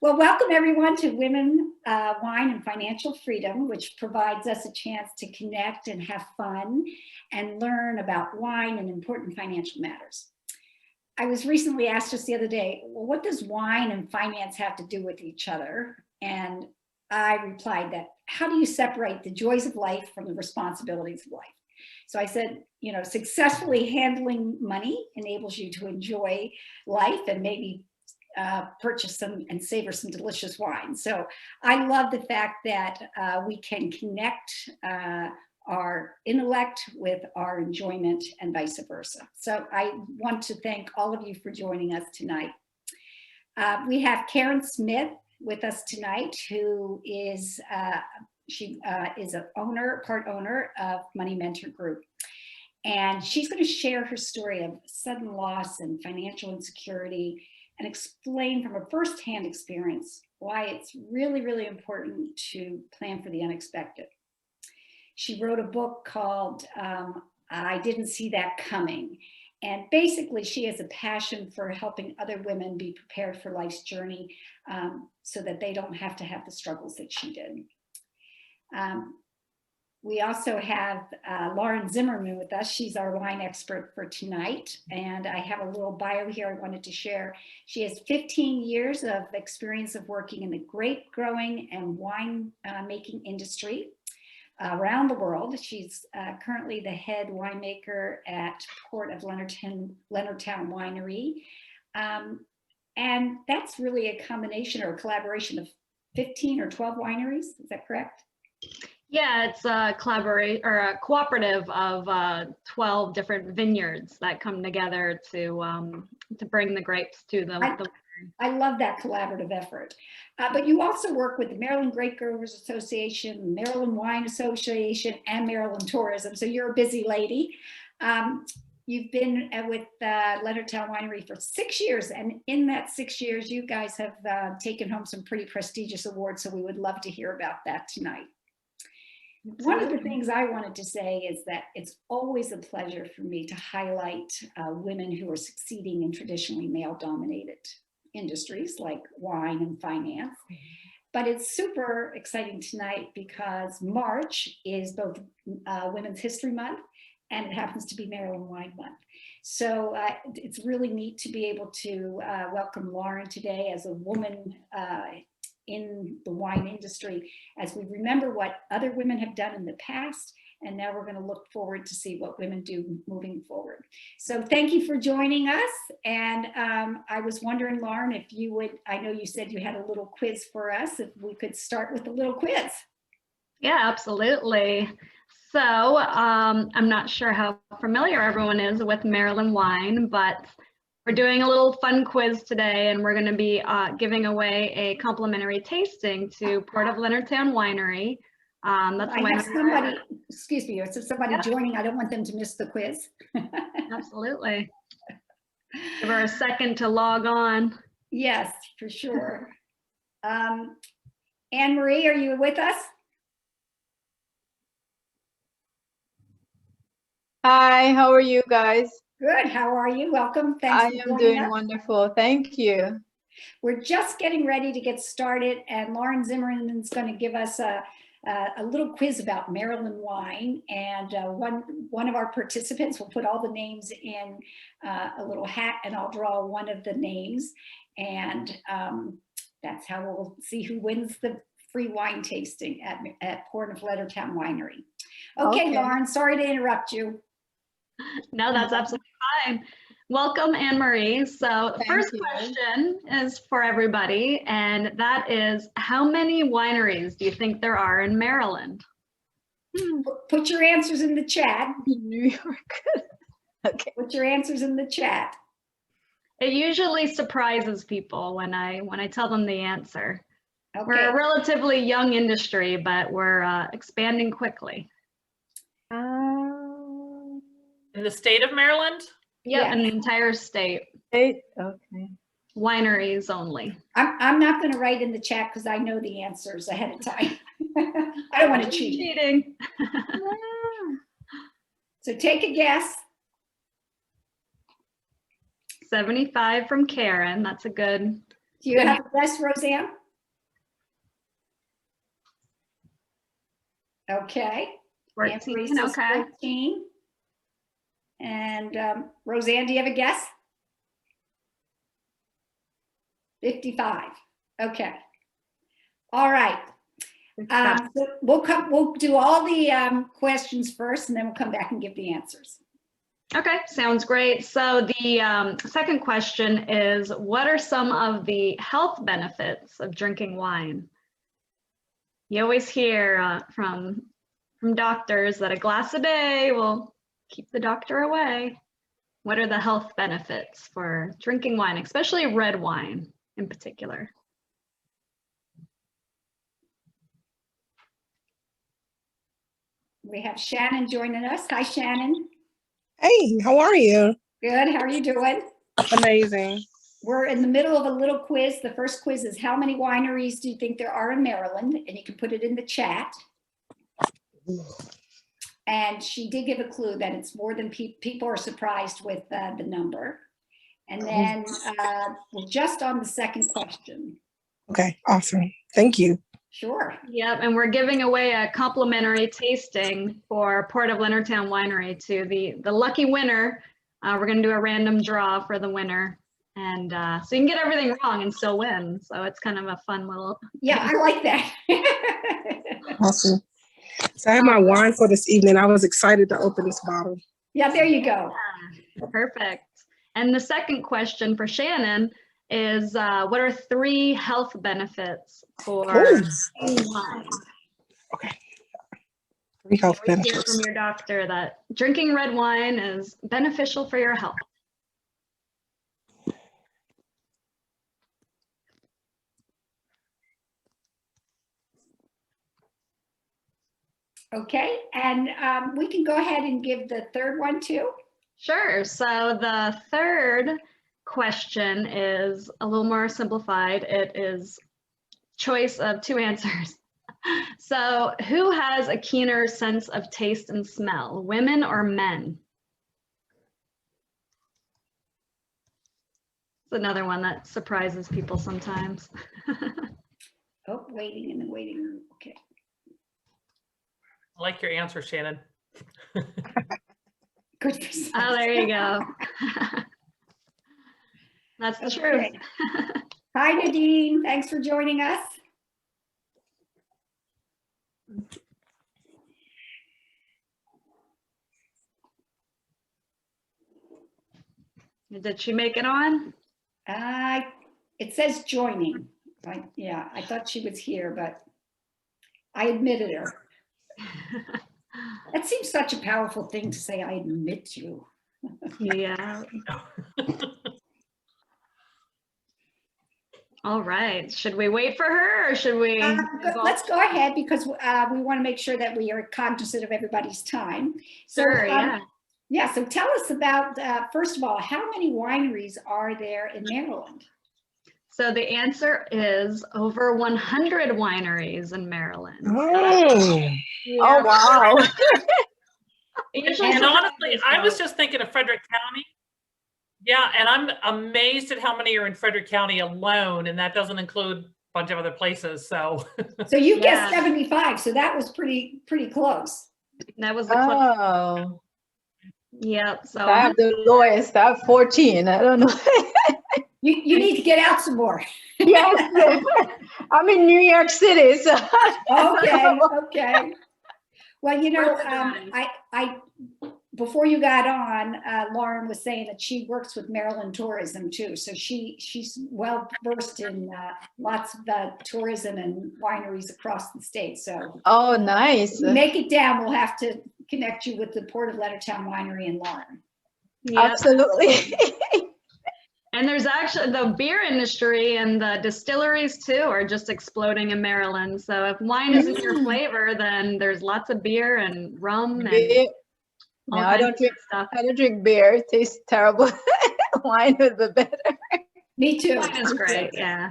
Well, welcome everyone to Women, Wine and Financial Freedom, which provides us a chance to connect and have fun and learn about wine and important financial matters. I was recently asked just the other day, well, what does wine and finance have to do with each other? And I replied that, how do you separate the joys of life from the responsibilities of life? So I said, successfully handling money enables you to enjoy life and maybe purchase some and savor some delicious wine. So I love the fact that we can connect our intellect with our enjoyment and vice versa. So I want to thank all of you for joining us tonight. We have Karen Smith with us tonight, who is she is a part owner of Money Mentor Group. And she's going to share her story of sudden loss and financial insecurity and explain from a firsthand experience why it's really, really important to plan for the unexpected. She wrote a book called I Didn't See That Coming. And basically, she has a passion for helping other women be prepared for life's journey so that they don't have to have the struggles that she did. We also have Lauren Zimmerman with us. She's our wine expert for tonight. And I have a little bio here I wanted to share. She has 15 years of experience of working in the grape growing and wine making industry around the world. She's currently the head winemaker at Port of Leonardtown Winery. And that's really a combination or a collaboration of 15 or 12 wineries. Is that correct? Yeah, it's a cooperative of 12 different vineyards that come together to bring the grapes to the I love that collaborative effort. But you also work with the Maryland Grape Growers Association, Maryland Wine Association, and Maryland Tourism. So you're a busy lady. You've been with Leonardtown Winery for 6 years. And in that 6 years, you guys have taken home some pretty prestigious awards. So we would love to hear about that tonight. One of the things I wanted to say is that it's always a pleasure for me to highlight women who are succeeding in traditionally male-dominated industries like wine and finance. But it's super exciting tonight because March is both Women's History Month and it happens to be Maryland Wine Month. So it's really neat to be able to welcome Lauren today as a woman in the wine industry, as we remember what other women have done in the past, and now we're going to look forward to see what women do moving forward. So thank you for joining us. And I was wondering, Lauren, if you would, I know you said you had a little quiz for us, if we could start with a little quiz. Yeah, absolutely. So I'm not sure how familiar everyone is with Maryland wine, but we're doing a little fun quiz today, and we're going to be giving away a complimentary tasting to Port of Leonardtown Winery. That's I have somebody, excuse me, if somebody joining, I don't want them to miss the quiz. Absolutely. Give her a second to log on. Yes, for sure. Anne-Marie, are you with us? Hi, how are you guys? Good. How are you? Welcome. Thanks. I am doing wonderful. Thank you. We're just getting ready to get started, and Lauren Zimmerman is going to give us a little quiz about Maryland wine. And one of our participants will put all the names in a little hat, and I'll draw one of the names, and that's how we'll see who wins the free wine tasting at Port of Leonardtown Winery. Okay, Lauren. Sorry to interrupt you. No, that's absolutely fine. Welcome, Anne-Marie. So the first question is for everybody, and that is, how many wineries do you think there are in Maryland? Put your answers in the chat. New York. Okay. Put your answers in the chat. It usually surprises people when I tell them the answer. Okay. We're a relatively young industry, but we're expanding quickly. In the state of Maryland? Yeah, in the entire state. Okay. Wineries only. I'm not going to write in the chat because I know the answers ahead of time. I don't want to cheat. Cheating. So take a guess. 75 from Karen. That's a good Do you have a guess, Roseanne? Okay. Anne 14, Marie says okay. 14. And Roseanne, do you have a guess? 55. Okay. All right. So we'll do all the questions first, and then we'll come back and give the answers. Okay, sounds great. So the second question is, what are some of the health benefits of drinking wine? You always hear from doctors that a glass a day will keep the doctor away. What are the health benefits for drinking wine, especially red wine in particular? We have Shannon joining us. Hi, Shannon. Hey, how are you? Good. How are you doing? Amazing. We're in the middle of a little quiz. The first quiz is, how many wineries do you think there are in Maryland? And you can put it in the chat. And she did give a clue that it's more than people are surprised with the number. And then we're just on the second question. Okay, awesome. Thank you. Sure. Yep, and we're giving away a complimentary tasting for Port of Leonardtown Winery to the lucky winner. We're going to do a random draw for the winner. And so you can get everything wrong and still win. So it's kind of a fun little. Yeah, I like that. Awesome. So I have my wine for this evening. I was excited to open this bottle. Yeah, there you go. Perfect. And the second question for Shannon is, what are 3 health benefits for drinking wine? Okay. 3 health We hear benefits. from your doctor that drinking red wine is beneficial for your health. Okay, and we can go ahead and give the third one too. Sure. So the third question is a little more simplified. It is choice of 2 answers. So who has a keener sense of taste and smell, women or men? It's another one that surprises people sometimes. Oh, waiting in the waiting room. Okay. I like your answer, Shannon. Good for Oh, there you go. That's the truth. Okay. Hi, Nadine. Thanks for joining us. Did she make it on? It says joining. Yeah, I thought she was here, but I admitted her. That seems such a powerful thing to say, I admit you. Yeah. All right. Should we wait for her or should we? Let's go ahead because we want to make sure that we are cognizant of everybody's time. So, Sure, yeah. Yeah, so tell us about, first of all, how many wineries are there in Maryland? So the answer is over 100 wineries in Maryland. Oh, Oh, wow. And honestly, I was just thinking of Frederick County. Yeah, and I'm amazed at how many are in Frederick County alone, and that doesn't include a bunch of other places. So, So you guessed 75, so that was pretty close. That was the Oh, Yep. So I have the lowest. I have 14. I don't know. You need to get out some more. Yes, I'm in New York City. So. Okay. Well, you know, I before you got on, Lauren was saying that she works with Maryland tourism too. So she's well versed in lots of tourism and wineries across the state. So Oh, nice. make it down. We'll have to connect you with the Port of Leonardtown Winery in Lauren. Yep. Absolutely. And there's actually the beer industry and the distilleries too are just exploding in Maryland. So if wine isn't your flavor, then there's lots of beer and rum and Beer. all No, I kinds don't of drink. stuff. I don't drink beer. It tastes terrible. Wine is the better. Me too. Wine is great, yeah.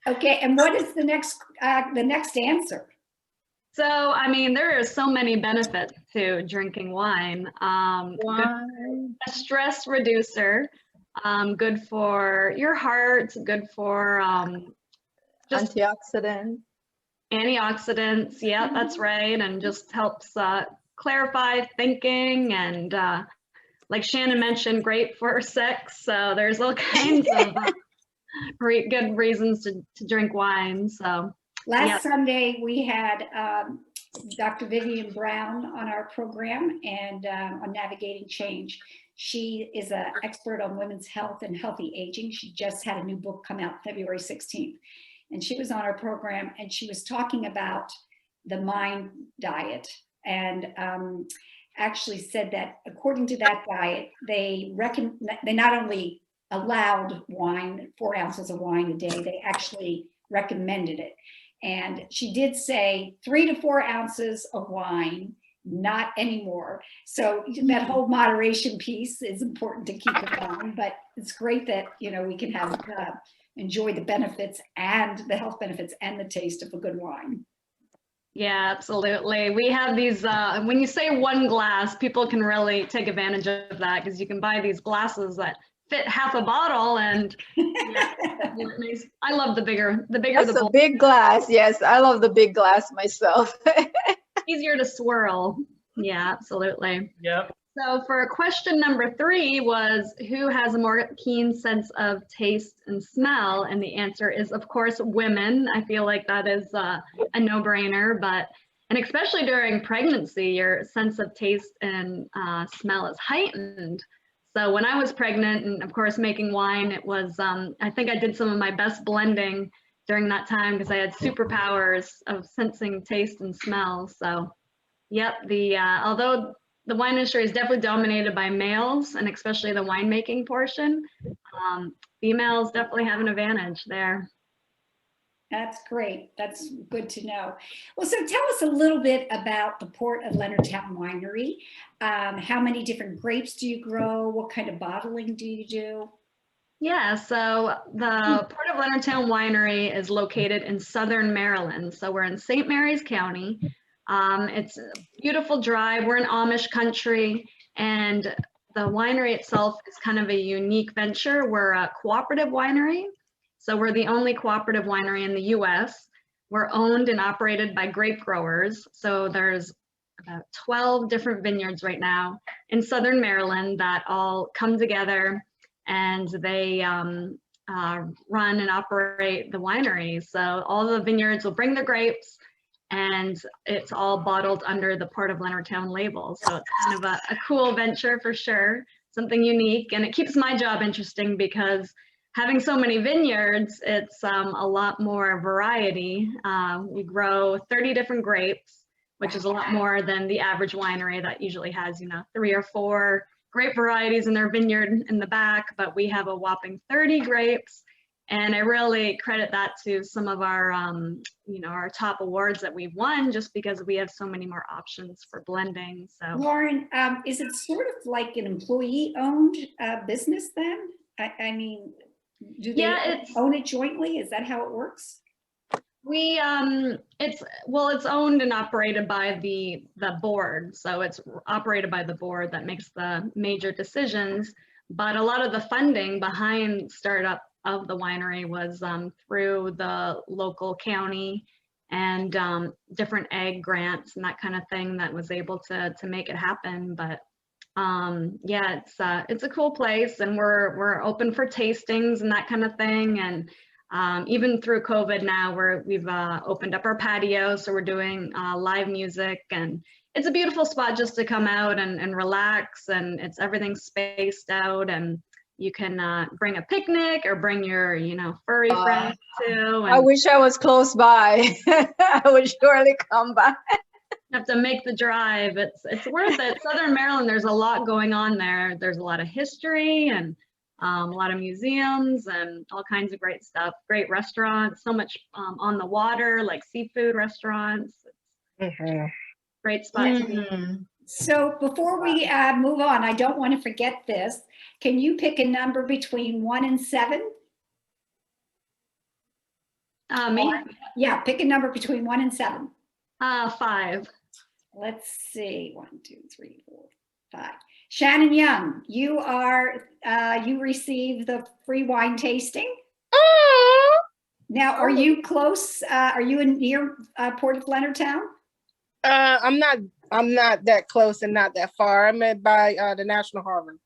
Okay, and what is the next answer? So, I mean, there are so many benefits to drinking wine. Wine. A stress reducer, good for your heart, good for just Antioxidant. antioxidants. Yeah, that's right. And just helps clarify thinking. And like Shannon mentioned, great for sex. So there's all kinds of good reasons to drink wine. So Last Sunday, we had Dr. Vivian Brown on our program and on navigating change. She is an expert on women's health and healthy aging. She just had a new book come out February 16th. And she was on our program and she was talking about the MIND diet and actually said that according to that diet, they not only allowed wine, 4 ounces of wine a day, they actually recommended it. And she did say 3 to 4 ounces of wine, not anymore. So that whole moderation piece is important to keep in mind, but it's great that, you know, we can have enjoy the benefits and the health benefits and the taste of a good wine. yeah, absolutely. We have these, when you say 1 glass, people can really take advantage of that because you can buy these glasses that fit half a bottle and yeah, I love the bigger That's the a bowl. big glass. Yes, I love the big glass myself. Easier to swirl. Yeah, absolutely. Yep. So for question number 3 was who has a more keen sense of taste and smell? And the answer is, of course, women. I feel like that is a no-brainer, and especially during pregnancy, your sense of taste and smell is heightened. So when I was pregnant and of course making wine, it was, I think I did some of my best blending during that time because I had superpowers of sensing taste and smell. So yep, although the wine industry is definitely dominated by males and especially the winemaking portion, females definitely have an advantage there. That's great. That's good to know. Well, so tell us a little bit about the Port of Leonardtown Winery. How many different grapes do you grow? What kind of bottling do you do? Yeah, so the Port of Leonardtown Winery is located in southern Maryland. So we're in St. Mary's County. It's a beautiful drive. We're in Amish country, and the winery itself is kind of a unique venture. We're a cooperative winery. So we're the only cooperative winery in the US. We're owned and operated by grape growers. So there's about 12 different vineyards right now in southern Maryland that all come together and they run and operate the winery. So all the vineyards will bring their grapes and it's all bottled under the Port of Leonardtown label. So it's kind of a cool venture for sure, something unique. And it keeps my job interesting because having so many vineyards, it's a lot more variety. We grow 30 different grapes, which is a lot more than the average winery that usually has, 3 or 4 grape varieties in their vineyard in the back, but we have a whopping 30 grapes. And I really credit that to some of our, our top awards that we've won just because we have so many more options for blending. So Lauren, is it sort of like an employee-owned business then? I mean, do they own it jointly? Is that how it works? We it's owned and operated by the board, so it's operated by the board that makes the major decisions. But a lot of the funding behind startup of the winery was through the local county and different ag grants and that kind of thing that was able to make it happen. But yeah, it's a cool place, and we're open for tastings and that kind of thing. And even through COVID now, we've opened up our patio, so we're doing live music, and it's a beautiful spot just to come out and relax, and everything's spaced out, and you can bring a picnic or bring your furry friends too. And I wish I was close by. I would surely come by. have to make the drive. It's worth it. Southern Maryland, there's a lot going on there. There's a lot of history and a lot of museums and all kinds of great stuff. Great restaurants, so much on the water, like seafood restaurants. Great spot to be. So before we move on, I don't want to forget this. Can you pick a number between 1 and 7? Me? Yeah, pick a number between 1 and 7. 5. Let's see, 1, 2, 3, 4, Hi. Shannon Young, you are, you received the free wine tasting. Oh, Now, are you close? Are you in near Port of Leonardtown? I'm not that close and not that far. I'm at by the National Harbor.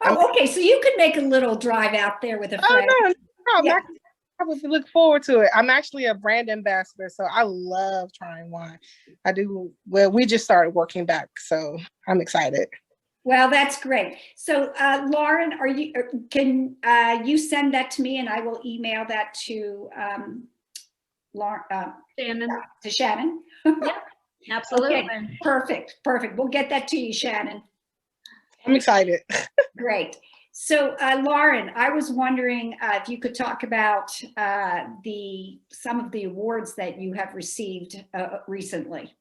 Oh, okay. So you could make a little drive out there with a friend. No, Yeah. I would look forward to it. I'm actually a brand ambassador, so I love trying wine. I do. Well, we just started working back, so I'm excited. Well, that's great. So, Lauren, can you send that to me, and I will email that to Lauren, Shannon. to Shannon. Yeah, absolutely. Okay, perfect. We'll get that to you, Shannon. I'm excited. Great. So, Lauren, I was wondering if you could talk about some of the awards that you have received recently.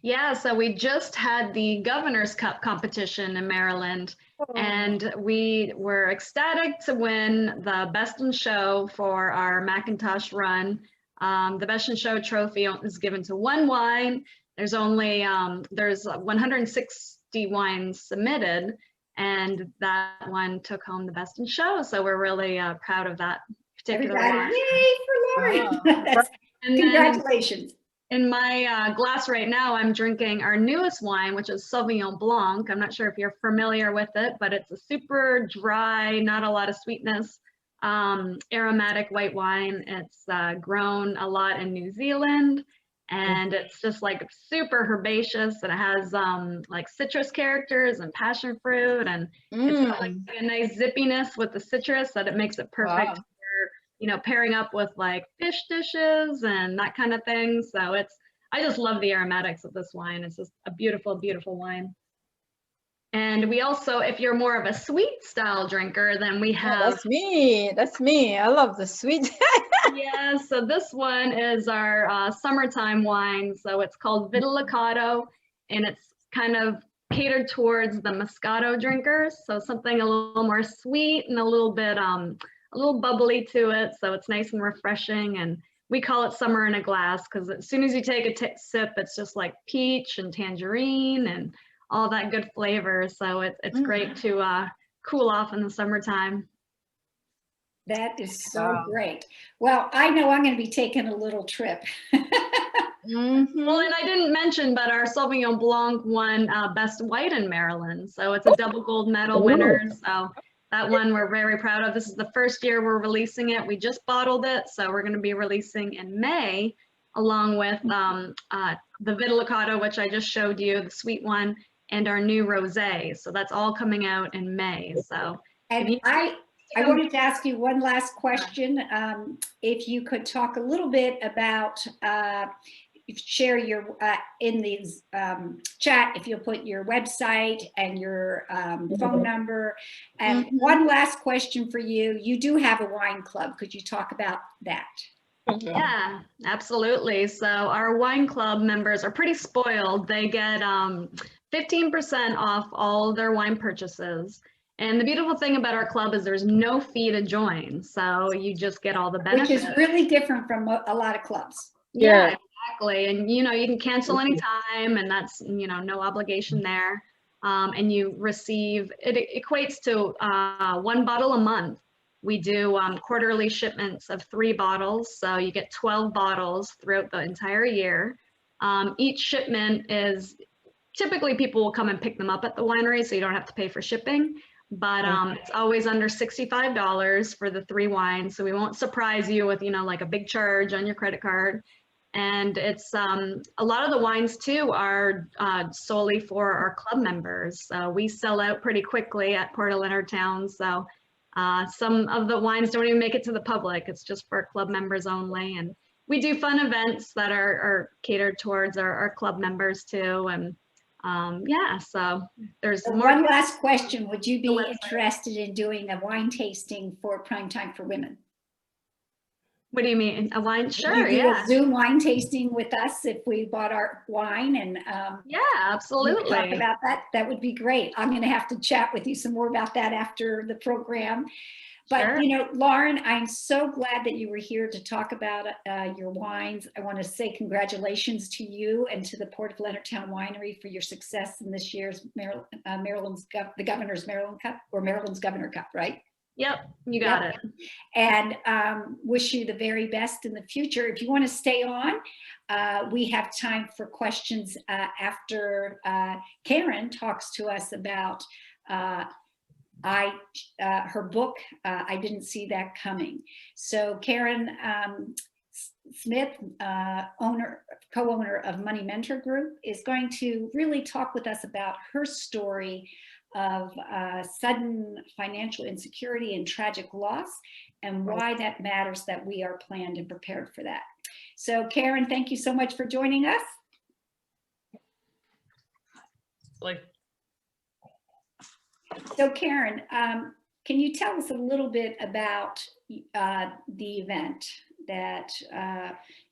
Yeah, so we just had the Governor's Cup competition in Maryland, and we were ecstatic to win the Best in Show for our Macintosh run. The Best in Show trophy is given to one wine. There's only there's 160 wines submitted, and that one took home the Best in Show. So we're really proud of that particular wine. Yay for Lauren! Wow. Congratulations. In my glass right now, I'm drinking our newest wine, which is Sauvignon Blanc. I'm not sure if you're familiar with it, but it's a super dry, not a lot of sweetness, aromatic white wine. It's grown a lot in New Zealand, and it's just like super herbaceous, and it has like citrus characters and passion fruit, and it's got like a nice zippiness with the citrus that it makes it perfect. Wow. Pairing up with like fish dishes and that kind of thing. So I just love the aromatics of this wine. It's just a beautiful, beautiful wine. And we also, if you're more of a sweet style drinker, then we have. That's me. I love the sweet. Yeah, so this one is our summertime wine. So it's called Vitilicado, and it's kind of catered towards the Moscato drinkers. So something a little more sweet and a little bit a little bubbly to it, so it's nice and refreshing. And we call it summer in a glass because as soon as you take a sip, it's just like peach and tangerine and all that good flavor. So it's great to cool off in the summertime. That is so great. Well, I know I'm going to be taking a little trip. Well, and I didn't mention, but our Sauvignon Blanc won Best White in Maryland. So it's a double gold medal winner. So that one we're very proud of. This is the first year we're releasing it. We just bottled it, so we're going to be releasing in May, along with the Vitilicado, which I just showed you, the sweet one, and our new rosé. So that's all coming out in May. So, and I wanted to ask you one last question. If you could talk a little bit about share your in the chat, if you'll put your website and your phone number. And one last question for you. You do have a wine club. Could you talk about that? Yeah, absolutely. So our wine club members are pretty spoiled. They get 15% off all their wine purchases. And the beautiful thing about our club is there's no fee to join. So you just get all the benefits. Which is really different from a lot of clubs. Yeah, exactly. And you can cancel anytime, and that's no obligation there. And you receive, it equates to 1 bottle a month. We do quarterly shipments of 3 bottles, so you get 12 bottles throughout the entire year. Each shipment is typically people will come and pick them up at the winery, so you don't have to pay for shipping. But it's always under $65 for the 3 wines, so we won't surprise you with like a big charge on your credit card. And it's a lot of the wines too are solely for our club members. So we sell out pretty quickly at Port of Leonardtown. So some of the wines don't even make it to the public. It's just for club members only. And we do fun events that are catered towards our club members too. And yeah, so there's more. One last question. Would you be interested in doing a wine tasting for Prime Time for Women? What do you mean? A wine? Sure, Would you do yeah. a Zoom wine tasting with us if we bought our wine and yeah, absolutely. talk about that? That would be great. I'm going to have to chat with you some more about that after the program. But, Sure. you know, Lauren, I'm so glad that you were here to talk about your wines. I want to say congratulations to you and to the Port of Leonardtown Winery for your success in this year's the Governor's Maryland Cup, or Maryland's Governor Cup, right? Yep, you got it. And wish you the very best in the future. If you want to stay on, we have time for questions after Karen talks to us about her book, I Didn't See That Coming. So Karen Smith, co-owner of Money Mentor Group, is going to really talk with us about her story of sudden financial insecurity and tragic loss, and why that matters that we are planned and prepared for that. So Karen, thank you so much for joining us. So Karen, can you tell us a little bit about the event that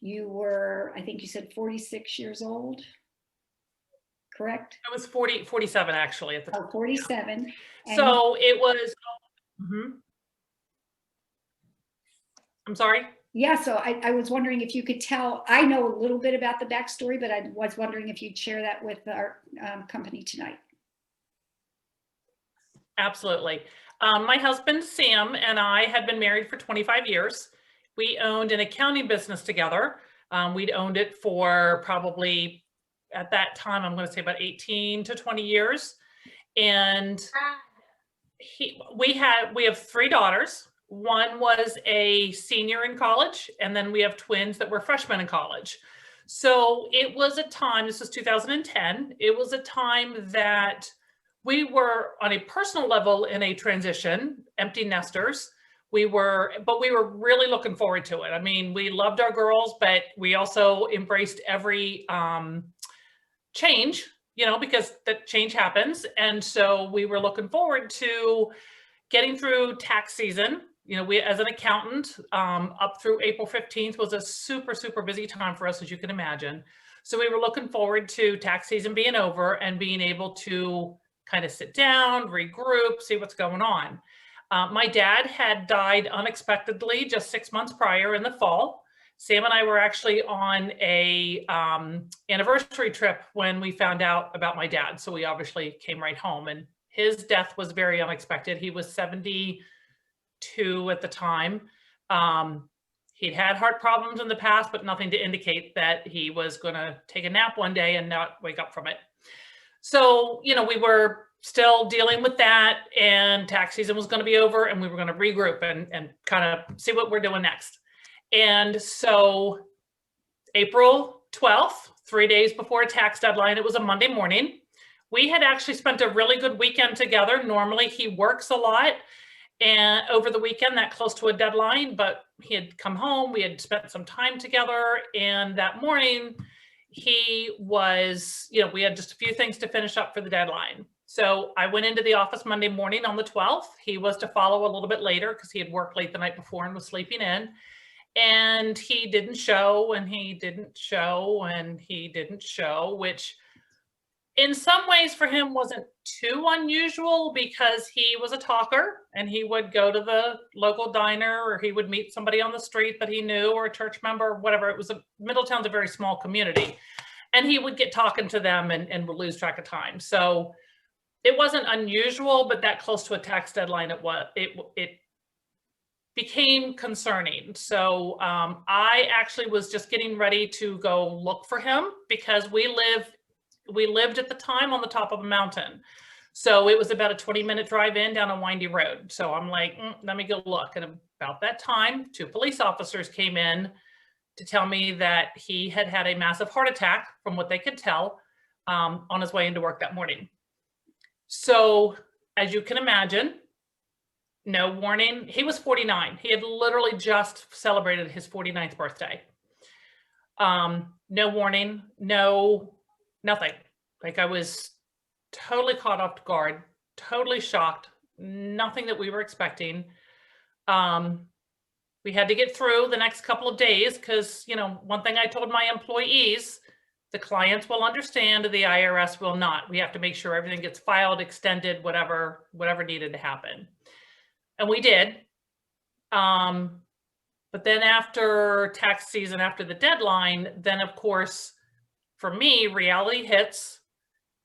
you were, I think you said 46 years old, correct? I was 47 actually at the time. Oh, 47. So it was, I'm sorry? Yeah, so I was wondering if you could tell, I know a little bit about the backstory, but I was wondering if you'd share that with our company tonight. Absolutely. My husband, Sam, and I had been married for 25 years. We owned an accounting business together. We'd owned it for probably, at that time, I'm going to say about 18 to 20 years. And we have 3 daughters. One was a senior in college, and then we have twins that were freshmen in college. So it was a time, this was 2010, it was a time that we were on a personal level in a transition, empty nesters. But we were really looking forward to it. I mean, we loved our girls, but we also embraced every change, you know, because that change happens. And so we were looking forward to getting through tax season. You know, we, as an accountant, up through April 15th was a super, super busy time for us, as you can imagine. So we were looking forward to tax season being over and being able to kind of sit down, regroup, see what's going on. My dad had died unexpectedly just 6 months prior in the fall. Sam and I were actually on a anniversary trip when we found out about my dad. So we obviously came right home, and his death was very unexpected. He was 72 at the time. He'd had heart problems in the past, but nothing to indicate that he was going to take a nap one day and not wake up from it. So, you know, we were still dealing with that, and tax season was going to be over, and we were going to regroup and kind of see what we're doing next. And so April 12th, 3 days before a tax deadline, it was a Monday morning. We had actually spent a really good weekend together. Normally he works a lot, and over the weekend that close to a deadline, but he had come home, we had spent some time together, and that morning he was, you know, we had just a few things to finish up for the deadline. So I went into the office Monday morning on the 12th. He was to follow a little bit later because he had worked late the night before and was sleeping in. And he didn't show, and he didn't show, and he didn't show, which in some ways for him wasn't too unusual because he was a talker, and he would go to the local diner, or he would meet somebody on the street that he knew, or a church member, or whatever. It was Middletown's a very small community, and he would get talking to them and would lose track of time. So it wasn't unusual, but that close to a tax deadline, it became concerning. So I actually was just getting ready to go look for him because we lived at the time on the top of a mountain. So it was about a 20-minute drive in down a windy road. So I'm like, let me go look. And about that time, 2 police officers came in to tell me that he had had a massive heart attack, from what they could tell, on his way into work that morning. So as you can imagine, no warning. He was 49. He had literally just celebrated his 49th birthday. No warning, nothing. Like, I was totally caught off guard, totally shocked, nothing that we were expecting. We had to get through the next couple of days because, you know, one thing I told my employees, the clients will understand, the IRS will not. We have to make sure everything gets filed, extended, whatever needed to happen. And we did. But then after tax season, after the deadline, then of course, for me, reality hits.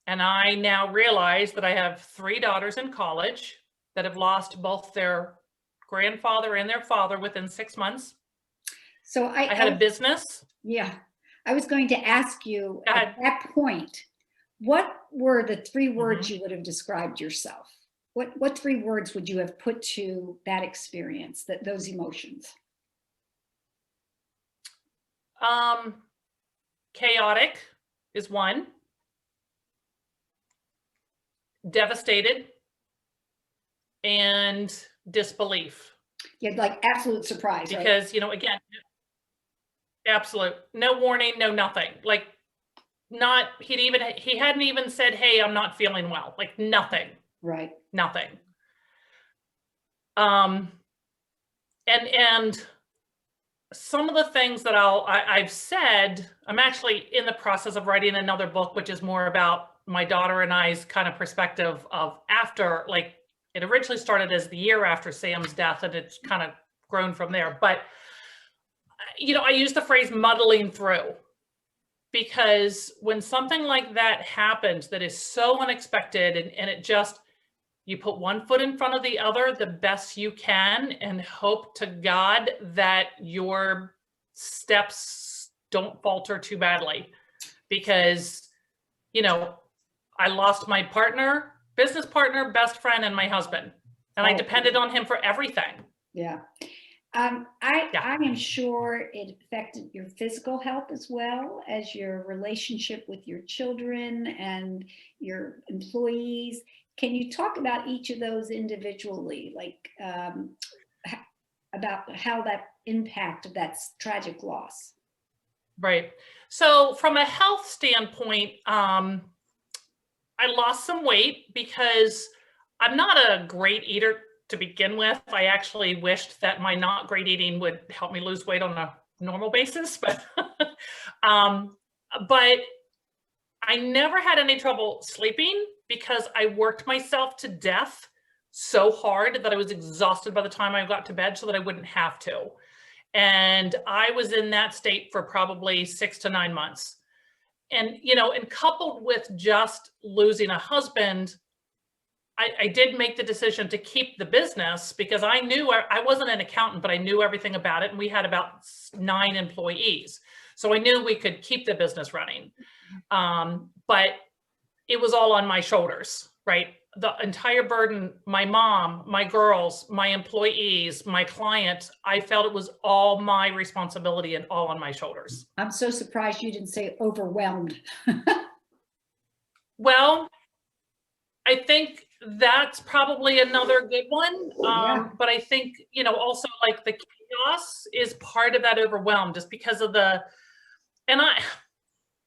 And I now realize that I have 3 daughters in college that have lost both their grandfather and their father within 6 months. So I had a business. yeah, I was going to ask you Go at ahead. that point, what were the 3 words you would have described yourself? What 3 words would you have put to that experience, those emotions? Chaotic is one. Devastated and disbelief. You had like absolute surprise, right? Because, you know, again, absolute, no warning, no nothing. Like not, he hadn't even said, hey, I'm not feeling well. Like nothing. Right. Nothing. And some of the things that I've said, I'm actually in the process of writing another book, which is more about my daughter and I's kind of perspective of after, like it originally started as the year after Sam's death and it's kind of grown from there. But, you know, I use the phrase muddling through because when something like that happens that is so unexpected and it just, you put one foot in front of the other the best you can and hope to God that your steps don't falter too badly. Because, you know, I lost my partner, business partner, best friend, and my husband. And I depended on him for everything. Yeah. I am sure it affected your physical health as well as your relationship with your children and your employees. Can you talk about each of those individually, like about how that impact of that tragic loss? Right. So from a health standpoint, I lost some weight because I'm not a great eater to begin with. I actually wished that my not great eating would help me lose weight on a normal basis, but I never had any trouble sleeping because I worked myself to death so hard that I was exhausted by the time I got to bed so that I wouldn't have to. And I was in that state for probably 6 to 9 months. And, you know, and coupled with just losing a husband, I did make the decision to keep the business because I knew I wasn't an accountant, but I knew everything about it. And we had about 9 employees. So I knew we could keep the business running. But it was all on my shoulders, right? The entire burden, my mom, my girls, my employees, my client, I felt it was all my responsibility and all on my shoulders. I'm so surprised you didn't say overwhelmed. Well, I think that's probably another good one. Yeah. But I think, you know, also like the chaos is part of that overwhelm just because of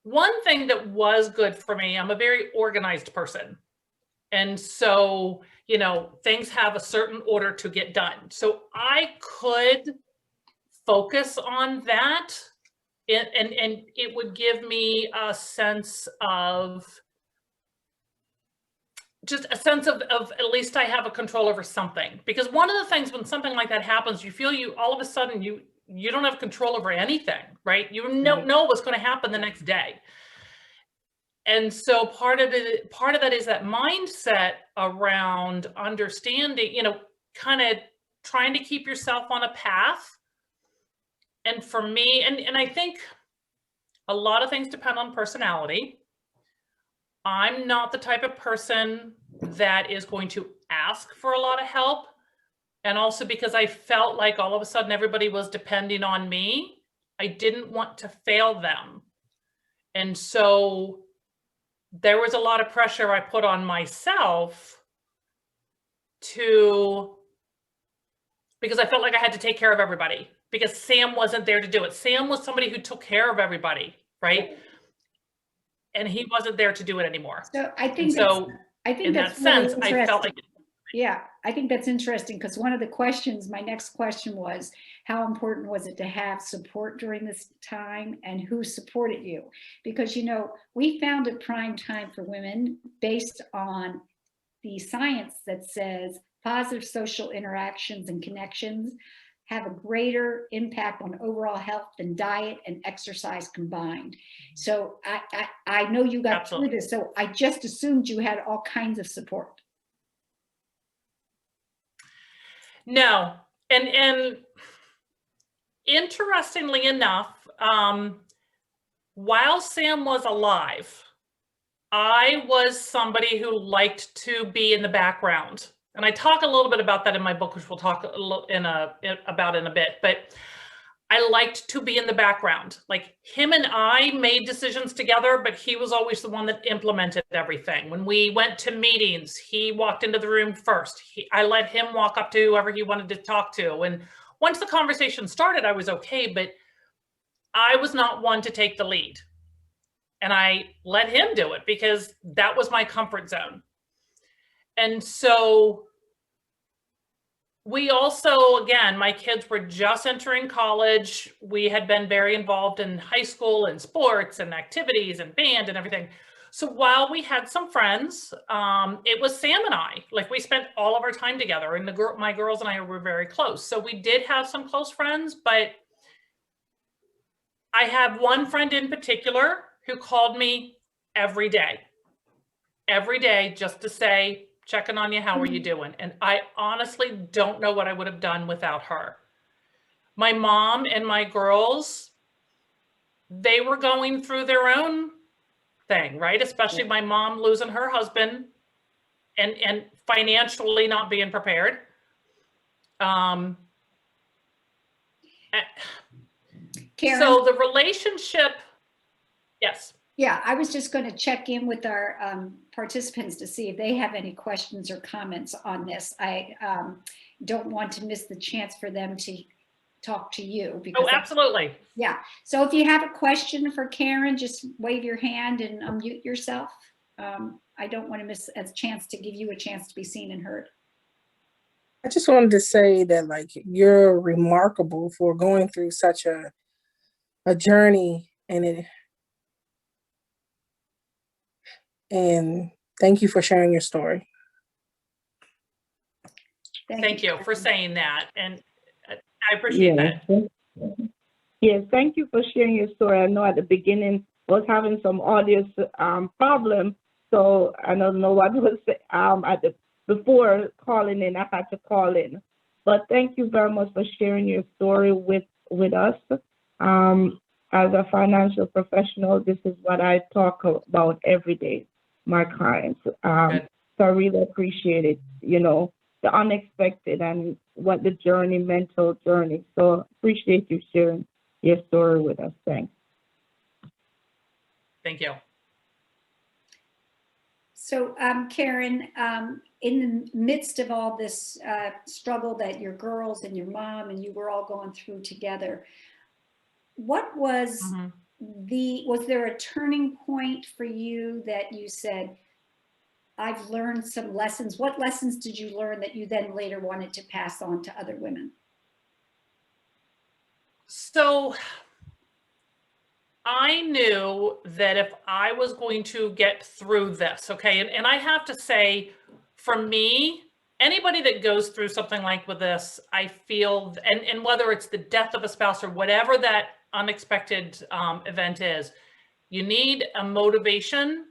one thing that was good for me, I'm a very organized person. And so, you know, things have a certain order to get done. So I could focus on that and it would give me a sense of just a sense of at least I have a control over something. Because one of the things when something like that happens, you feel all of a sudden you don't have control over anything, right? You don't know what's going to happen the next day. And so part of that is that mindset around understanding, you know, kind of trying to keep yourself on a path. And for me, and I think a lot of things depend on personality. I'm not the type of person that is going to ask for a lot of help. And also because I felt like all of a sudden everybody was depending on me, I didn't want to fail them. And so there was a lot of pressure I put on myself because I felt like I had to take care of everybody because Sam wasn't there to do it. Sam was somebody who took care of everybody, right? And he wasn't there to do it anymore. So I think in that sense, I felt like yeah, I think that's interesting because one of the questions, my next question was, how important was it to have support during this time and who supported you? Because, you know, we founded Prime Time for Women based on the science that says positive social interactions and connections have a greater impact on overall health than diet and exercise combined. So I know you got through this, so I just assumed you had all kinds of support. No, and interestingly enough, while Sam was alive, I was somebody who liked to be in the background. And I talk a little bit about that in my book, which we'll talk about in a bit, but I liked to be in the background. Like, him and I made decisions together, but he was always the one that implemented everything. When we went to meetings, he walked into the room first. I let him walk up to whoever he wanted to talk to. And once the conversation started, I was okay, but I was not one to take the lead. And I let him do it because that was my comfort zone. And so we also, again, my kids were just entering college. We had been very involved in high school and sports and activities and band and everything. So while we had some friends, it was Sam and I. Like, we spent all of our time together, and my girls and I were very close. So we did have some close friends, but I have one friend in particular who called me every day just to say, checking on you, how are you doing? And I honestly don't know what I would have done without her. My mom and my girls, they were going through their own thing, right? Especially my mom losing her husband and financially not being prepared. Karen? So the relationship, yes. Yeah, I was just going to check in with our participants to see if they have any questions or comments on this. I don't want to miss the chance for them to talk to you. Because oh, absolutely. Yeah. So if you have a question for Karen, just wave your hand and unmute yourself. I don't want to miss a chance to give you a chance to be seen and heard. I just wanted to say that, like, you're remarkable for going through such a journey, and thank you for sharing your story. Thank you for saying that, and I appreciate that. Yes, thank you for sharing your story. I know at the beginning I was having some audio problem, so I don't know what was before calling in. I had to call in, but thank you very much for sharing your story with us. As a financial professional, this is what I talk about every day, my clients. So I really appreciate it, you know, the unexpected and what the mental journey. So appreciate you sharing your story with us. Thanks. Thank you. So Karen, in the midst of all this struggle that your girls and your mom and you were all going through together, what was was there a turning point for you that you said, I've learned some lessons? What lessons did you learn that you then later wanted to pass on to other women? So I knew that if I was going to get through this, okay, and I have to say, for me, anybody that goes through something like with this, I feel, and whether it's the death of a spouse or whatever that unexpected event is, you need a motivation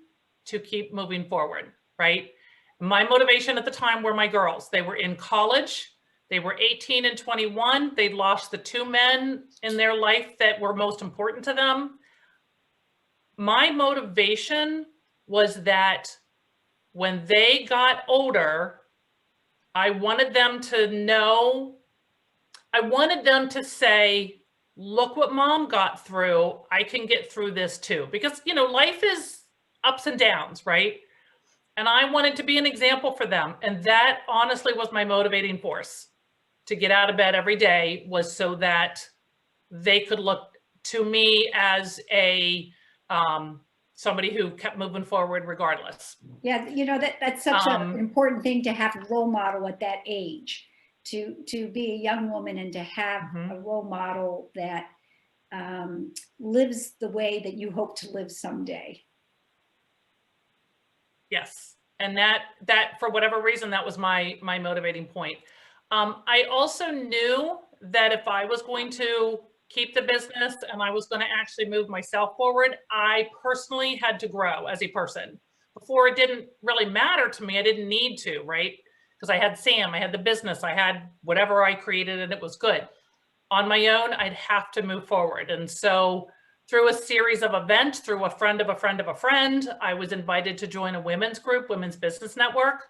to keep moving forward, right? My motivation at the time were my girls. They were in college. They were 18 and 21. They'd lost the two men in their life that were most important to them. My motivation was that when they got older, I wanted them to know, I wanted them to say, look what mom got through. I can get through this too. Because, you know, life is ups and downs, right? And I wanted to be an example for them. And that honestly was my motivating force to get out of bed every day, was so that they could look to me as a somebody who kept moving forward regardless. Yeah, you know, that's such an important thing to have a role model at that age, to be a young woman and to have a role model that lives the way that you hope to live someday. Yes, and that for whatever reason, that was my motivating point. I also knew that if I was going to keep the business and I was going to actually move myself forward, I personally had to grow as a person. Before, it didn't really matter to me. I didn't need to, right? Because I had Sam, I had the business, I had whatever I created, and it was good. On my own, I'd have to move forward. And so through a series of events, through a friend of a friend of a friend, I was invited to join a women's group, Women's Business Network,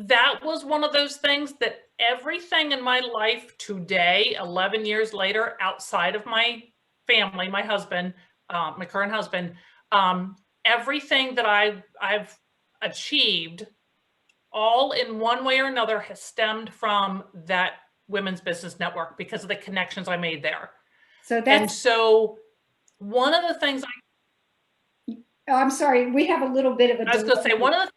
that was one of those things that everything in my life today, 11 years later, outside of my family, my husband, my current husband, everything that I've achieved, all in one way or another, has stemmed from that Women's Business Network because of the connections I made there. So and so one of the things oh, I'm sorry, we have a little bit of a I was going to say, one of the things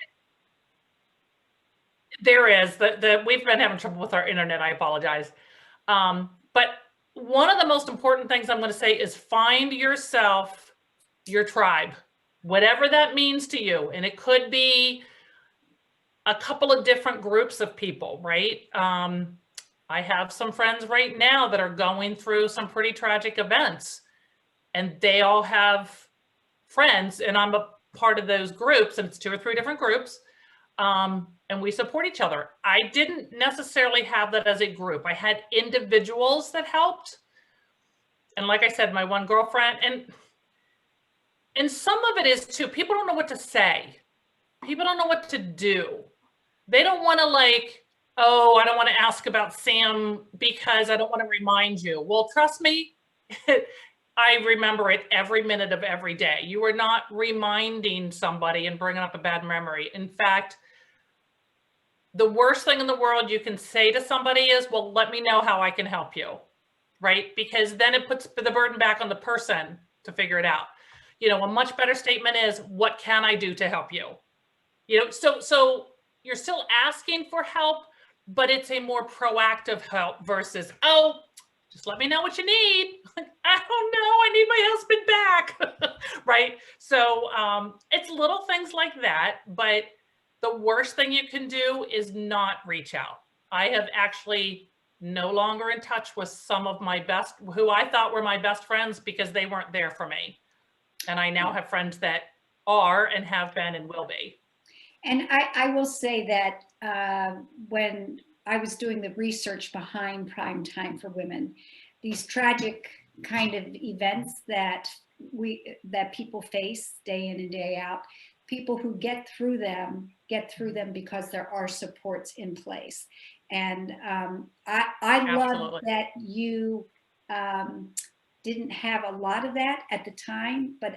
there is we've been having trouble with our internet. I apologize. But one of the most important things I'm going to say is find yourself, your tribe, whatever that means to you. And it could be a couple of different groups of people, right? I have some friends right now that are going through some pretty tragic events, and they all have friends, and I'm a part of those groups, and it's 2 or 3 different groups. And we support each other. I didn't necessarily have that as a group. I had individuals that helped. And like I said, my one girlfriend, and some of it is too, people don't know what to say. People don't know what to do. They don't want to like, oh, I don't want to ask about Sam because I don't want to remind you. Well, trust me, I remember it every minute of every day. You are not reminding somebody and bringing up a bad memory. In fact, the worst thing in the world you can say to somebody is, well, let me know how I can help you, right? Because then it puts the burden back on the person to figure it out. You know, a much better statement is, what can I do to help you? You know, so you're still asking for help, but it's a more proactive help versus, oh, just let me know what you need. Like, I don't know, I need my husband back, right? So it's little things like that, but the worst thing you can do is not reach out. I have actually no longer in touch with some of my best, who I thought were my best friends, because they weren't there for me. And I now have friends that are and have been and will be. And I will say that when I was doing the research behind Prime Time for Women, these tragic kind of events that people face day in and day out, people who get through them because there are supports in place. And I love that you didn't have a lot of that at the time, but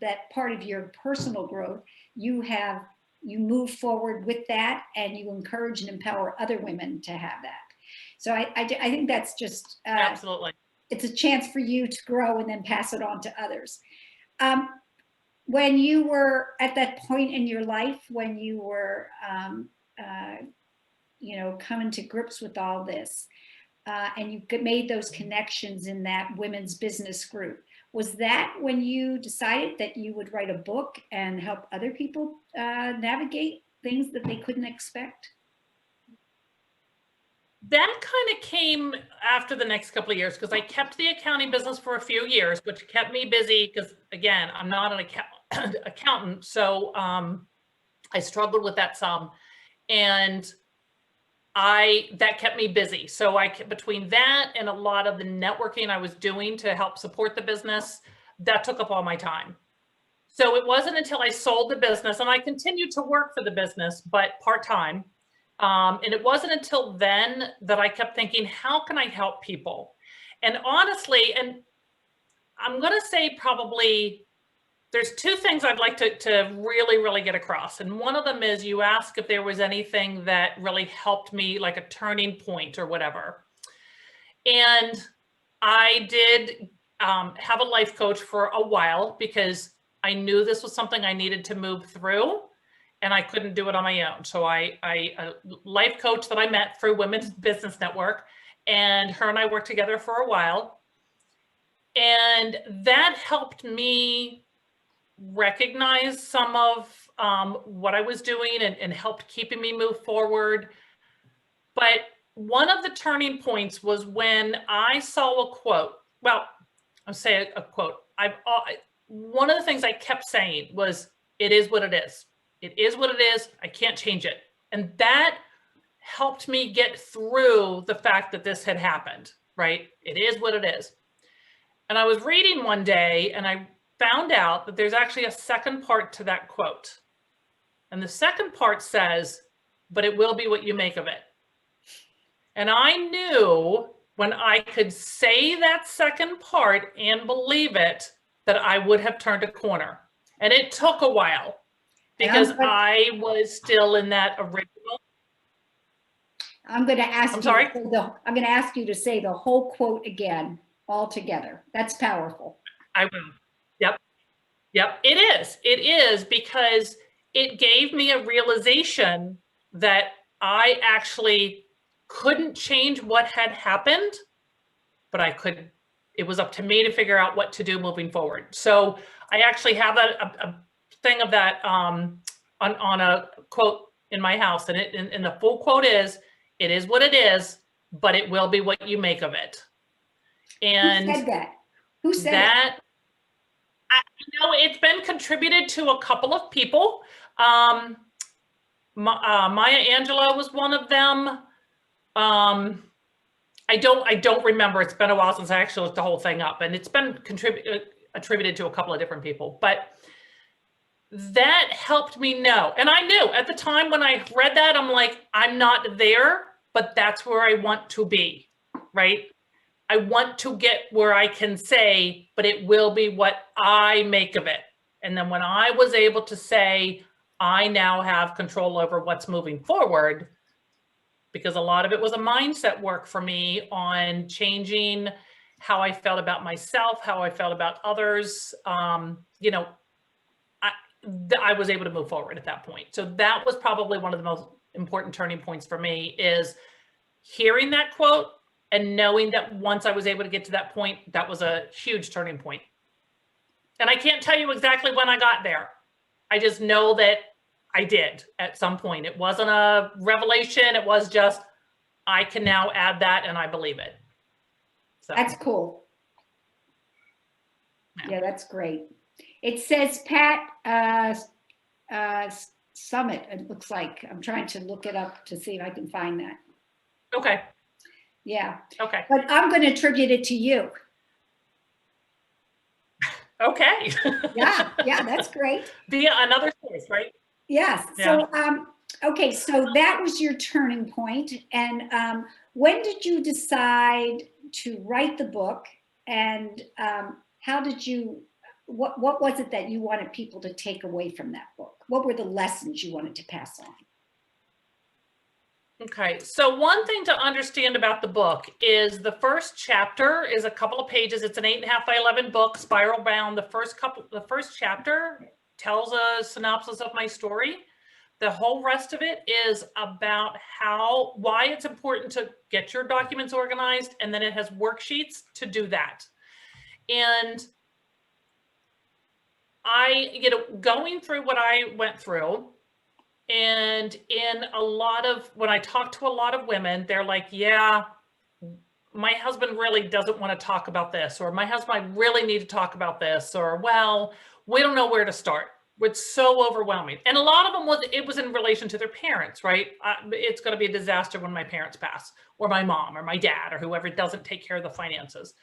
that part of your personal growth, you move forward with that, and you encourage and empower other women to have that. So I think that's just absolutely, it's a chance for you to grow and then pass it on to others. When you were at that point in your life, when you were, you know, coming to grips with all this, and you made those connections in that women's business group, was that when you decided that you would write a book and help other people navigate things that they couldn't expect? That kind of came after the next couple of years, because I kept the accounting business for a few years, which kept me busy because, again, I'm not an accountant. So I struggled with that some. And that kept me busy. So between that and a lot of the networking I was doing to help support the business, that took up all my time. So it wasn't until I sold the business, and I continued to work for the business, but part-time. And it wasn't until then that I kept thinking, how can I help people? And honestly, and I'm going to say probably there's 2 things I'd like to really, really get across. And one of them is, you ask if there was anything that really helped me, like a turning point or whatever. And I did have a life coach for a while, because I knew this was something I needed to move through, and I couldn't do it on my own. So a life coach that I met through Women's Business Network, and her and I worked together for a while. And that helped me recognized some of what I was doing and helped keeping me move forward. But one of the turning points was when I saw a quote. Well, I'll say a quote. One of the things I kept saying was, it is what it is. It is what it is. I can't change it. And that helped me get through the fact that this had happened, right? It is what it is. And I was reading one day and I found out that there's actually a second part to that quote. And the second part says, but it will be what you make of it. And I knew when I could say that second part and believe it, that I would have turned a corner. And it took a while because I was still in that original. I'm going to ask I'm sorry? I'm going to ask you to say the whole quote again, all together. That's powerful. I will. Yep. It is because it gave me a realization that I actually couldn't change what had happened, but I could. It was up to me to figure out what to do moving forward. So I actually have a thing of that on a quote in my house, and the full quote is, "It is what it is, but it will be what you make of it." And who said that? Who said that? It's been contributed to a couple of people. Maya Angelou was one of them. I don't remember. It's been a while since I actually looked the whole thing up, and it's been attributed to a couple of different people. But that helped me know. And I knew at the time when I read that, I'm like, I'm not there, but that's where I want to be, right? I want to get where I can say, but it will be what I make of it. And then when I was able to say, I now have control over what's moving forward, because a lot of it was a mindset work for me on changing how I felt about myself, how I felt about others. You know, I was able to move forward at that point. So that was probably one of the most important turning points for me, is hearing that quote and knowing that once I was able to get to that point, that was a huge turning point. And I can't tell you exactly when I got there. I just know that I did at some point. It wasn't a revelation. It was just, I can now add that and I believe it. So That's cool. Yeah, that's great. It says Pat Summit, it looks like. I'm trying to look it up to see if I can find that. okay. Yeah. Okay. But I'm going to attribute it to you. Okay. Yeah, that's great. Via another source, right? Yes. Yeah. So, okay, so that was your turning point. And when did you decide to write the book? And how did you, what was it that you wanted people to take away from that book? What were the lessons you wanted to pass on? Okay, so one thing to understand about the book is the first chapter is a couple of pages. It's an 8.5 by 11 book, spiral bound. The first chapter tells a synopsis of my story. The whole rest of it is about why it's important to get your documents organized, and then it has worksheets to do that. And going through what I went through, and when I talk to a lot of women, they're like, yeah, my husband really doesn't want to talk about this, or my husband, I really need to talk about this, or, well, we don't know where to start. It's so overwhelming. And a lot of them was in relation to their parents, right? It's going to be a disaster when my parents pass, or my mom or my dad or whoever doesn't take care of the finances.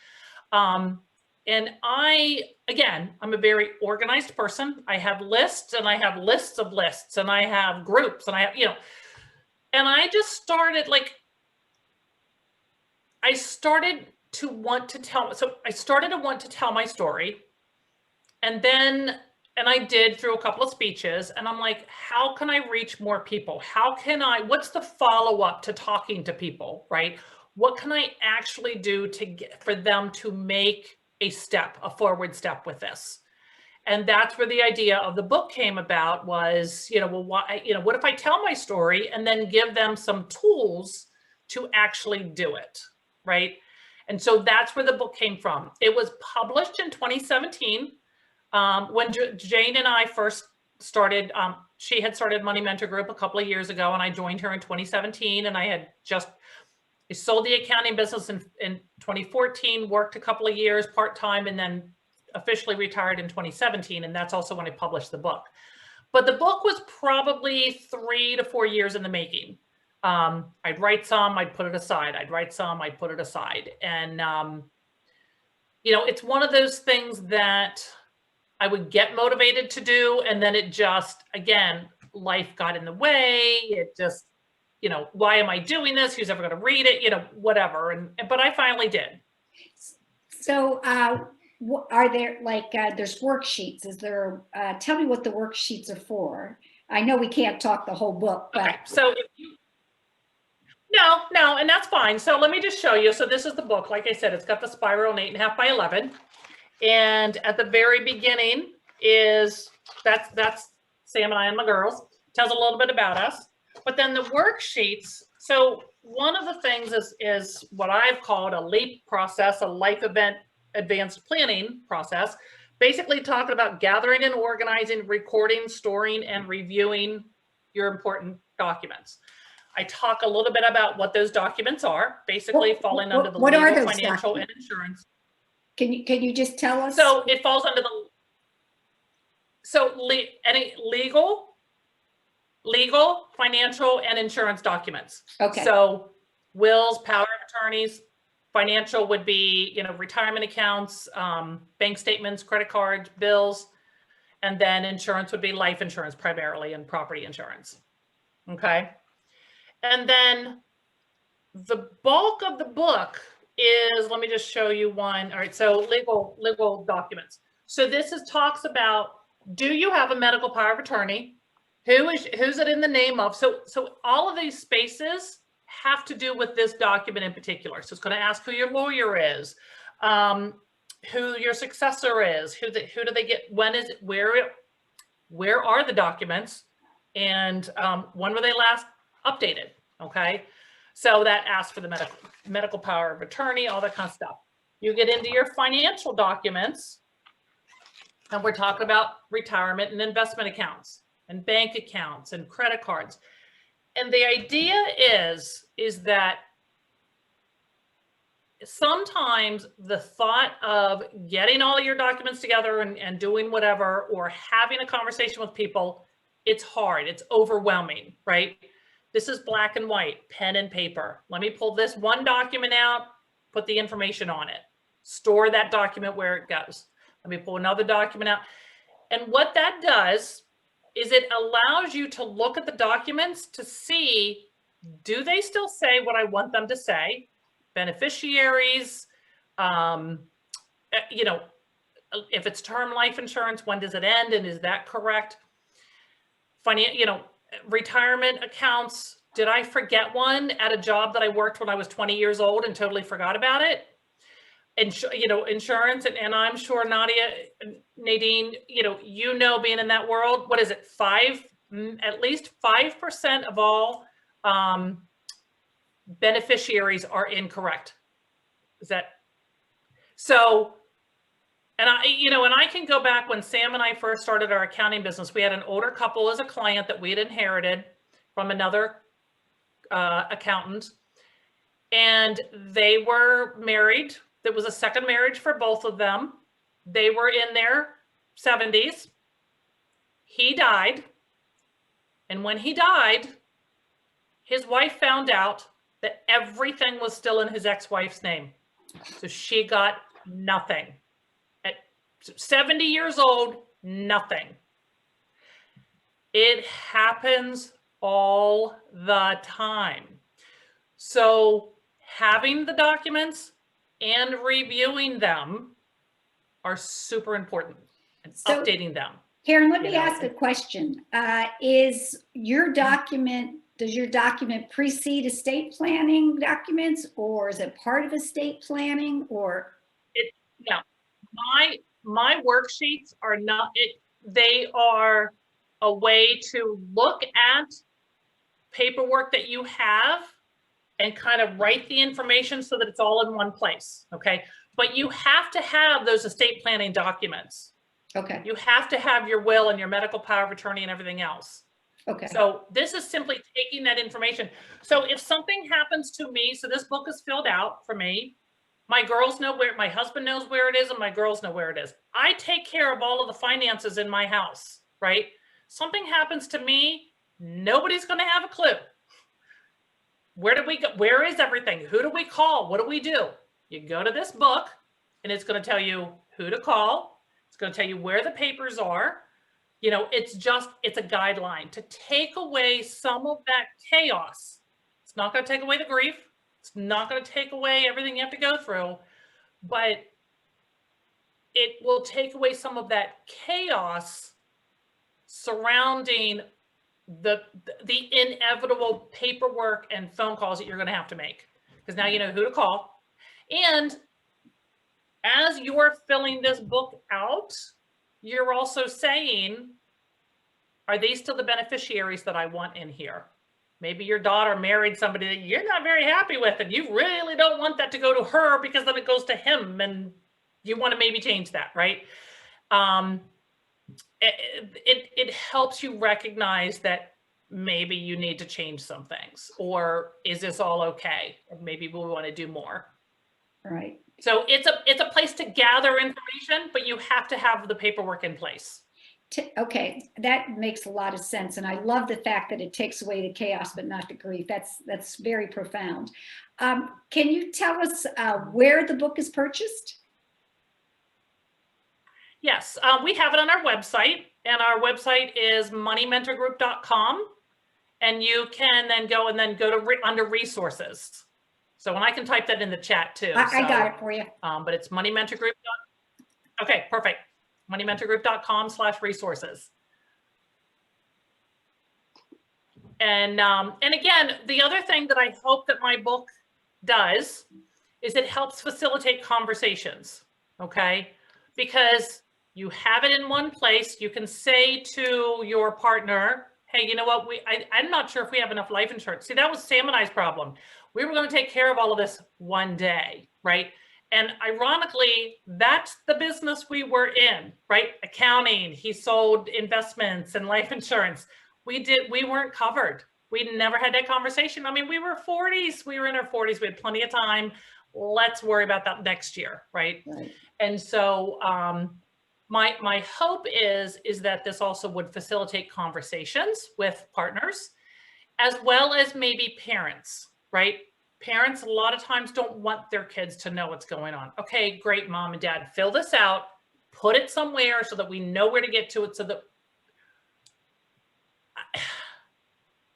And I'm a very organized person. I have lists, and I have lists of lists, and I have groups, and I have, and I just started I started to want to tell my story. And I did through a couple of speeches, and I'm like, how can I reach more people? What's the follow-up to talking to people, right? What can I actually do for them to make a forward step with this? And that's where the idea of the book came about, was, what if I tell my story and then give them some tools to actually do it, right? And so that's where the book came from. It was published in 2017. When Jane and I first started, she had started Money Mentor Group a couple of years ago, and I joined her in 2017. And I had just sold the accounting business in 2014, worked a couple of years part-time, and then officially retired in 2017. And that's also when I published the book. But the book was probably 3 to 4 years in the making. I'd write some, I'd put it aside. I'd write some, I'd put it aside. And, you know, it's one of those things that I would get motivated to do. And then it just, again, life got in the way. It just, you know, why am I doing this? Who's ever going to read it? You know, whatever. But I finally did. So are there like, there's worksheets? Is there, tell me what the worksheets are for. I know we can't talk the whole book, but. Okay, so if you, no, and that's fine. So let me just show you. So this is the book. Like I said, it's got the spiral and 8.5 by 11. And at the very beginning is, that's Sam and I and my girls. Tells a little bit about us. But then the worksheets, so one of the things is what I've called a LEAP process, a life event advanced planning process, basically talking about gathering and organizing, recording, storing, and reviewing your important documents. I talk a little bit about what those documents are, basically falling under the legal, financial, and insurance. Can you just tell us? So it falls under any legal, financial, and insurance documents. Okay. So wills, power of attorneys, financial would be, you know, retirement accounts, bank statements, credit cards, bills, and then insurance would be life insurance primarily and property insurance. Okay. And then the bulk of the book is, let me just show you one. All right. So legal documents. So this talks about, do you have a medical power of attorney? Who's it in the name of? So all of these spaces have to do with this document in particular. So it's going to ask who your lawyer is, who your successor is, who do they get, when is it, where are the documents, and when were they last updated? Okay. So that asks for the medical power of attorney, all that kind of stuff. You get into your financial documents, and we're talking about retirement and investment accounts and bank accounts and credit cards. And the idea is that sometimes the thought of getting all your documents together and doing whatever, or having a conversation with people, it's hard, it's overwhelming, right? This is black and white, pen and paper. Let me pull this one document out, put the information on it, store that document where it goes. Let me pull another document out. And what that does is it allows you to look at the documents to see, do they still say what I want them to say? Beneficiaries, you know, if it's term life insurance, when does it end? And is that correct? You know, retirement accounts. Did I forget one at a job that I worked when I was 20 years old and totally forgot about it? And, you know, insurance, and I'm sure Nadine, you know, being in that world, what is it? At least 5% of all beneficiaries are incorrect. Is that so? And I can go back when Sam and I first started our accounting business. We had an older couple as a client that we had inherited from another accountant, and they were married. It was a second marriage for both of them. They were in their 70s. He died. And when he died, his wife found out that everything was still in his ex-wife's name. So she got nothing. At 70 years old, nothing. It happens all the time. So having the documents and reviewing them are super important, and updating them. Karen, let me ask a question. Does your document precede estate planning documents, or is it part of estate planning, or? No, my worksheets are not, they are a way to look at paperwork that you have and kind of write the information so that it's all in one place, okay? But you have to have those estate planning documents. Okay. You have to have your will and your medical power of attorney and everything else. Okay. So this is simply taking that information. So if something happens to me, so this book is filled out for me. My girls know where, my husband knows where it is, and my girls know where it is. I take care of all of the finances in my house, right? Something happens to me, nobody's going to have a clue. Where do we go? Where is everything? Who do we call? What do we do? You go to this book, and it's going to tell you who to call. It's going to tell you where the papers are. You know, it's a guideline to take away some of that chaos. It's not going to take away the grief. It's not going to take away everything you have to go through, but it will take away some of that chaos surrounding the inevitable paperwork and phone calls that you're going to have to make, because now you know who to call. And as you're filling this book out, you're also saying, are they still the beneficiaries that I want in here? Maybe your daughter married somebody that you're not very happy with, and you really don't want that to go to her because then it goes to him, and you want to maybe change that, right? It helps you recognize that maybe you need to change some things, or is this all okay? Or maybe we want to do more. Right. So it's a place to gather information, but you have to have the paperwork in place. Okay, that makes a lot of sense, and I love the fact that it takes away the chaos but not the grief. That's very profound. Can you tell us where the book is purchased? Yes, we have it on our website, and our website is moneymentorgroup.com, and you can then go to under resources. So, and I can type that in the chat too. I got it for you. But it's moneymentorgroup. Okay, perfect. moneymentorgroup.com/resources. And again, the other thing that I hope that my book does is it helps facilitate conversations, okay? Because you have it in one place, you can say to your partner, hey, you know what, I'm not sure if we have enough life insurance. See, that was Sam and I's problem. We were going to take care of all of this one day, right? And ironically, that's the business we were in, right? Accounting, he sold investments and life insurance. We weren't covered. We never had that conversation. I mean, we were 40s, we were in our 40s, we had plenty of time. Let's worry about that next year, right? And so my hope is that this also would facilitate conversations with partners, as well as maybe parents, right? Parents a lot of times don't want their kids to know what's going on. Okay, great, mom and dad, fill this out, put it somewhere so that we know where to get to it, so that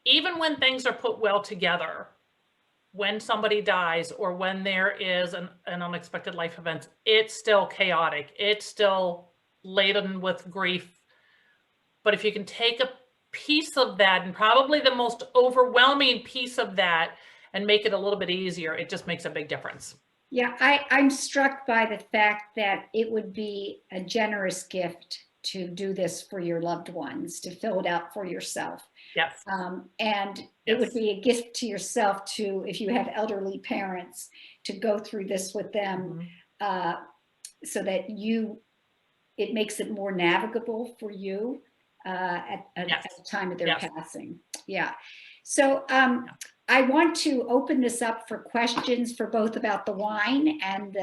even when things are put well together, when somebody dies or when there is an unexpected life event, it's still chaotic. It's still laden with grief. But if you can take a piece of that, and probably the most overwhelming piece of that, and make it a little bit easier, it just makes a big difference. Yeah, I'm struck by the fact that it would be a generous gift to do this for your loved ones, to fill it out for yourself. Yes. And it would be a gift to yourself to, if you have elderly parents, to go through this with them, so that it makes it more navigable for you at the time of their passing. Yeah. So I want to open this up for questions for both about the wine and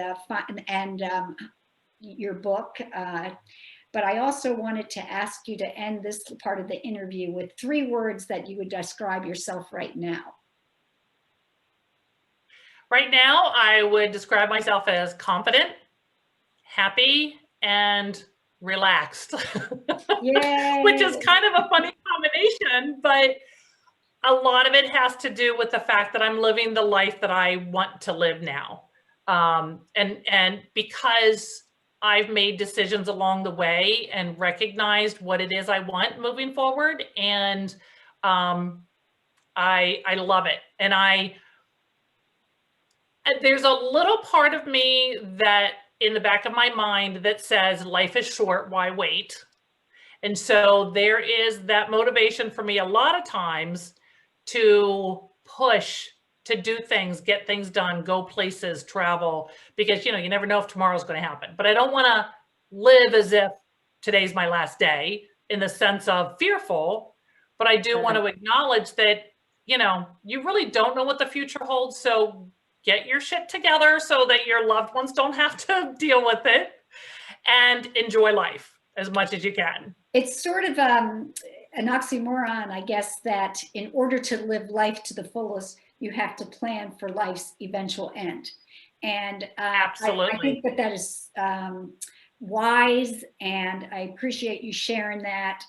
your book. But I also wanted to ask you to end this part of the interview with 3 words that you would describe yourself right now. Right now, I would describe myself as confident, happy, and relaxed. Yay. Which is kind of a funny combination, but a lot of it has to do with the fact that I'm living the life that I want to live now. And because I've made decisions along the way and recognized what it is I want moving forward. And I love it. And there's a little part of me that in the back of my mind that says life is short, why wait? And so there is that motivation for me a lot of times to push, to do things, get things done, go places, travel, because, you know, you never know if tomorrow's going to happen. But I don't want to live as if today's my last day in the sense of fearful, but I do want to acknowledge that, you know, you really don't know what the future holds. So get your shit together so that your loved ones don't have to deal with it, and enjoy life as much as you can. It's sort of an oxymoron, I guess, that in order to live life to the fullest, you have to plan for life's eventual end. And Absolutely. I think that is wise, and I appreciate you sharing that.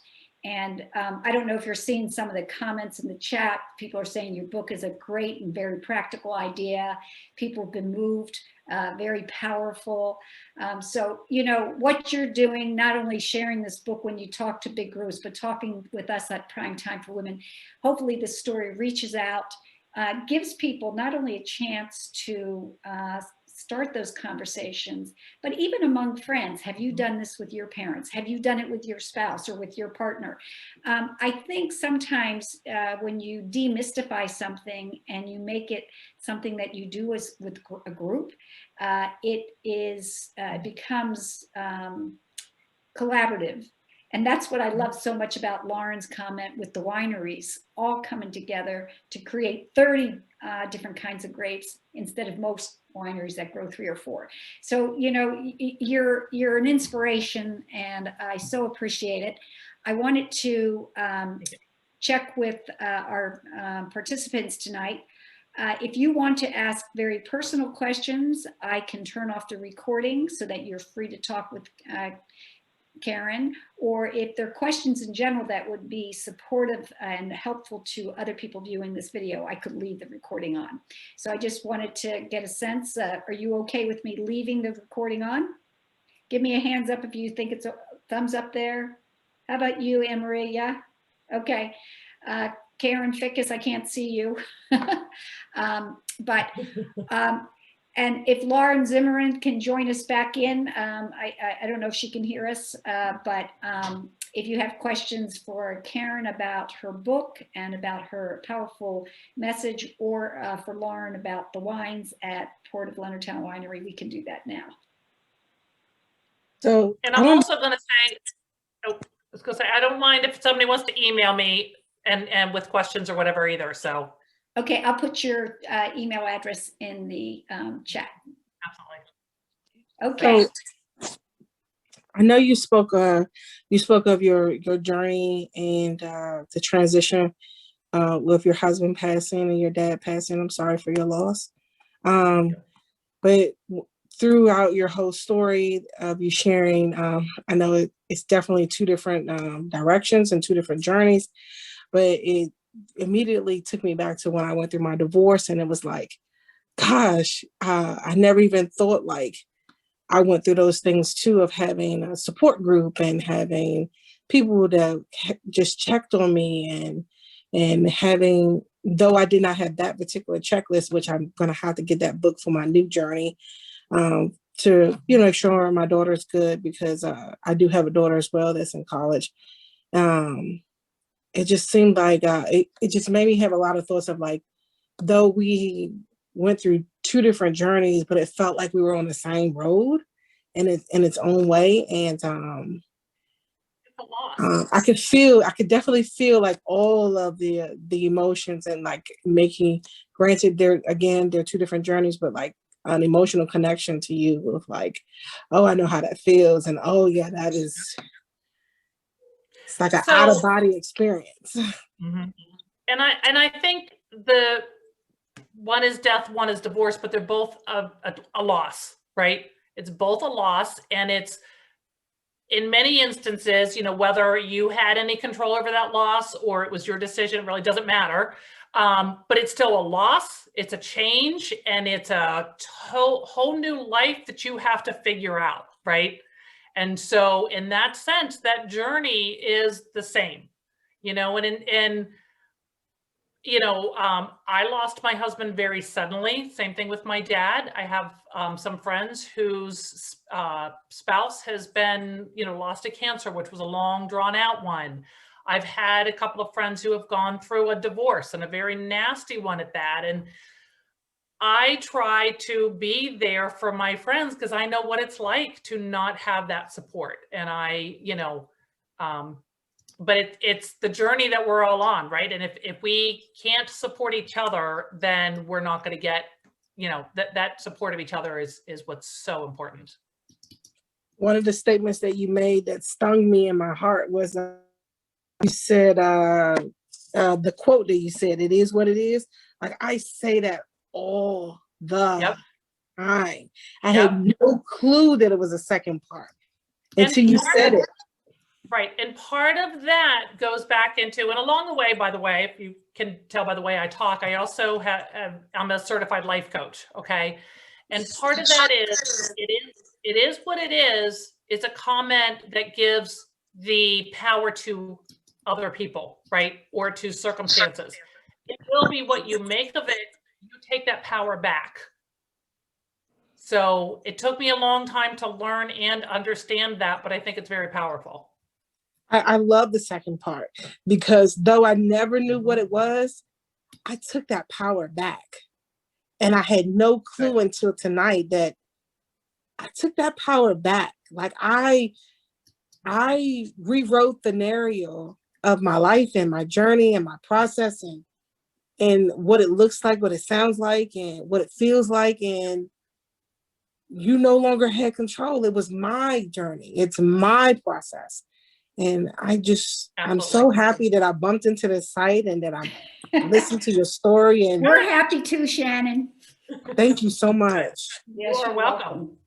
And I don't know if you're seeing some of the comments in the chat. People are saying your book is a great and very practical idea. People have been moved, very powerful. So, you know, what you're doing, not only sharing this book when you talk to big groups, but talking with us at Prime Time for Women, hopefully this story reaches out, gives people not only a chance to start those conversations, but even among friends. Have you done this with your parents? Have you done it with your spouse or with your partner? I think sometimes when you demystify something and you make it something that you do with a group, it becomes collaborative. And that's what I love so much about Lauren's comment with the wineries all coming together to create 30 different kinds of grapes instead of most wineries that grow 3 or 4. So, you know, you're an inspiration, and I so appreciate it. I wanted to check with our participants tonight. If you want to ask very personal questions, I can turn off the recording so that you're free to talk with Karen, or if there are questions in general that would be supportive and helpful to other people viewing this video, I could leave the recording on. So I just wanted to get a sense, are you okay with me leaving the recording on? Give me a hands up if you think it's a thumbs up there. How about you, Anne-Marie? Yeah? Okay. Karen Fickus, I can't see you. And if Lauren Zimmerman can join us back in, I don't know if she can hear us, but if you have questions for Karen about her book and about her powerful message, or for Lauren about the wines at Port of Leonardtown Winery, we can do that now. So, and I'm also going to say, I don't mind if somebody wants to email me and with questions or whatever either. So. Okay, I'll put your email address in the chat. Absolutely. Okay. So, I know you spoke of your journey and the transition with your husband passing and your dad passing. I'm sorry for your loss. But throughout your whole story of you sharing, I know it's definitely 2 different directions and 2 different journeys, but it immediately took me back to when I went through my divorce, and it was like, gosh, I never even thought like I went through those things too, of having a support group and having people that just checked on me, and having, though I did not have that particular checklist, which I'm going to have to get that book for my new journey, to, you know, make sure my daughter's good, because I do have a daughter as well that's in college. It just seemed like it just made me have a lot of thoughts of like, though we went through 2 different journeys, but it felt like we were on the same road in its own way. And I could definitely feel like all of the emotions, and like making, granted they're 2 different journeys, but like an emotional connection to you with like, oh, I know how that feels. And oh yeah, that is, it's like an out of body experience. Mm-hmm. And I think the one is death, one is divorce, but they're both a loss, right? It's both a loss, and it's, in many instances, you know, whether you had any control over that loss or it was your decision, really doesn't matter. But it's still a loss. It's a change, and it's a whole new life that you have to figure out, right? And so in that sense, that journey is the same, you know, and you know, I lost my husband very suddenly. Same thing with my dad. I have some friends whose spouse has been, you know, lost to cancer, which was a long, drawn out one. I've had a couple of friends who have gone through a divorce, and a very nasty one at that. And I try to be there for my friends because I know what it's like to not have that support. And but it's the journey that we're all on, right? And if we can't support each other, then we're not going to get, that support of each other is what's so important. One of the statements that you made that stung me in my heart was you said the quote that you said, "It is what it is." Like I say that all the time. I had no clue that it was a second part until you said it. Right. And part of that goes back into, and along the way, by the way, if you can tell by the way I talk, I also I'm a certified life coach. Okay. And part of that is, it is what it is. It's a comment that gives the power to other people, right? Or to circumstances. It will be what you make of it. You take that power back. So it took me a long time to learn and understand that, but I think it's very powerful. I love the second part because though I never knew what it was, I took that power back. And I had no clue until tonight that I took that power back. Like I rewrote the narrative of my life and my journey and my process and what it looks like, what it sounds like, and what it feels like. And you no longer had control. It was my journey. It's my process. And I'm so happy that I bumped into this site and that I listened to your story. And we're happy too, Shannon. Thank you so much. Yes, you're welcome.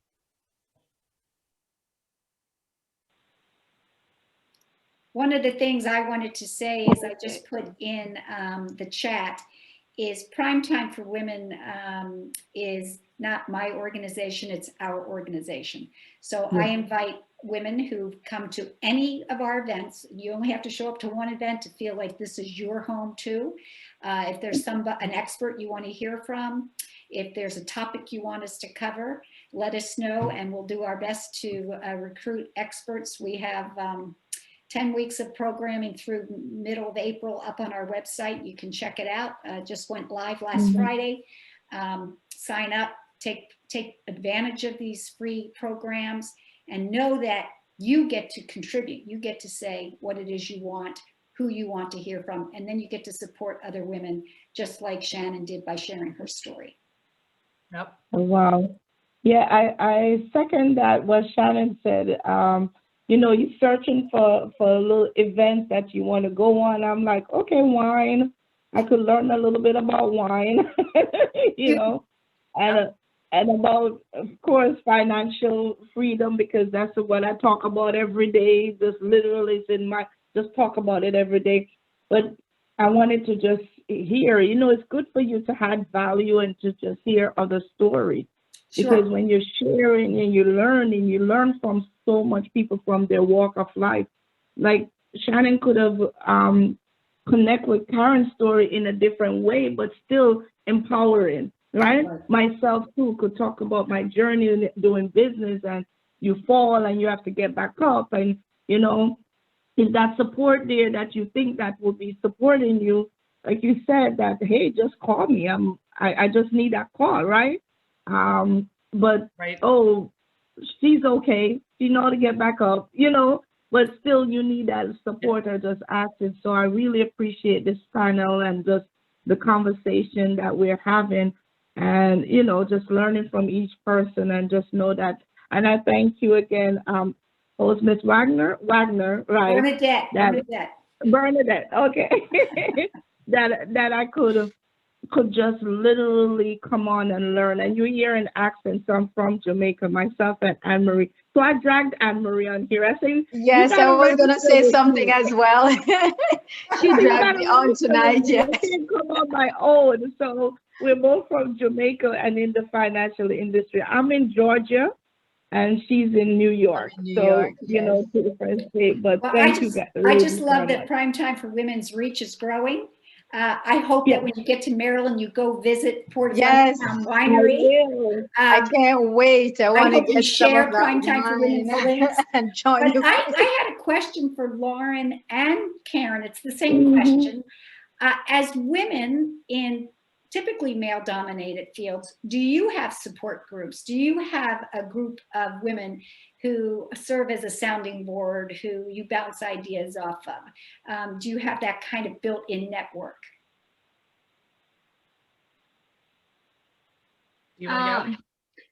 One of the things I wanted to say is I just put in the chat is Primetime for Women is not my organization, it's our organization. So I invite women who come to any of our events. You only have to show up to one event to feel like this is your home too. If there's an expert you want to hear from, if there's a topic you want us to cover, let us know and we'll do our best to recruit experts. We have 10 weeks of programming through middle of April up on our website. You can check it out. Just went live last Friday. Sign up, take advantage of these free programs, and know that you get to contribute. You get to say what it is you want, who you want to hear from, and then you get to support other women, just like Shannon did by sharing her story. Yep. Oh, wow. Yeah, I second that what Shannon said. You're searching for a little event that you want to go on. I'm like, okay, wine. I could learn a little bit about wine, and about, of course, financial freedom, because that's what I talk about every day. Just literally just talk about it every day. But I wanted to just hear, it's good for you to add value and to just hear other stories. Sure. Because when you're sharing and you learn from so much people from their walk of life. Like Shannon could have connect with Karen's story in a different way, but still empowering, right? Myself too could talk about my journey in doing business, and you fall and you have to get back up, and is that support there that you think that will be supporting you? Like you said, that hey, just call me. I just need that call, right? But oh, she's okay. She know to get back up, but still you need that support or just asking. So I really appreciate this panel and just the conversation that we're having, and just learning from each person, and just know that. And I thank you again. Was Miss Wagner, right? Bernadette. Okay. that I could just literally come on and learn. And you hear an accent, so I'm from Jamaica myself, and Anne-Marie. So I dragged Anne-Marie on here. I think yes, I was gonna say something as well. She dragged me on tonight. Yes, I can't come on my own. So we're both from Jamaica and in the financial industry. I'm in Georgia, and she's in New York. To the first state. But thank you guys. I just love that Primetime for Women's reach is growing. I hope that when you get to Maryland, you go visit Leonardtown Winery. I can't wait. I want to get share Primetime for Women's links. And join you. I had a question for Lauren and Karen. It's the same question. As women in typically male-dominated fields, do you have support groups? Do you have a group of women who serve as a sounding board, who you bounce ideas off of? Do you have that kind of built-in network? You want to go?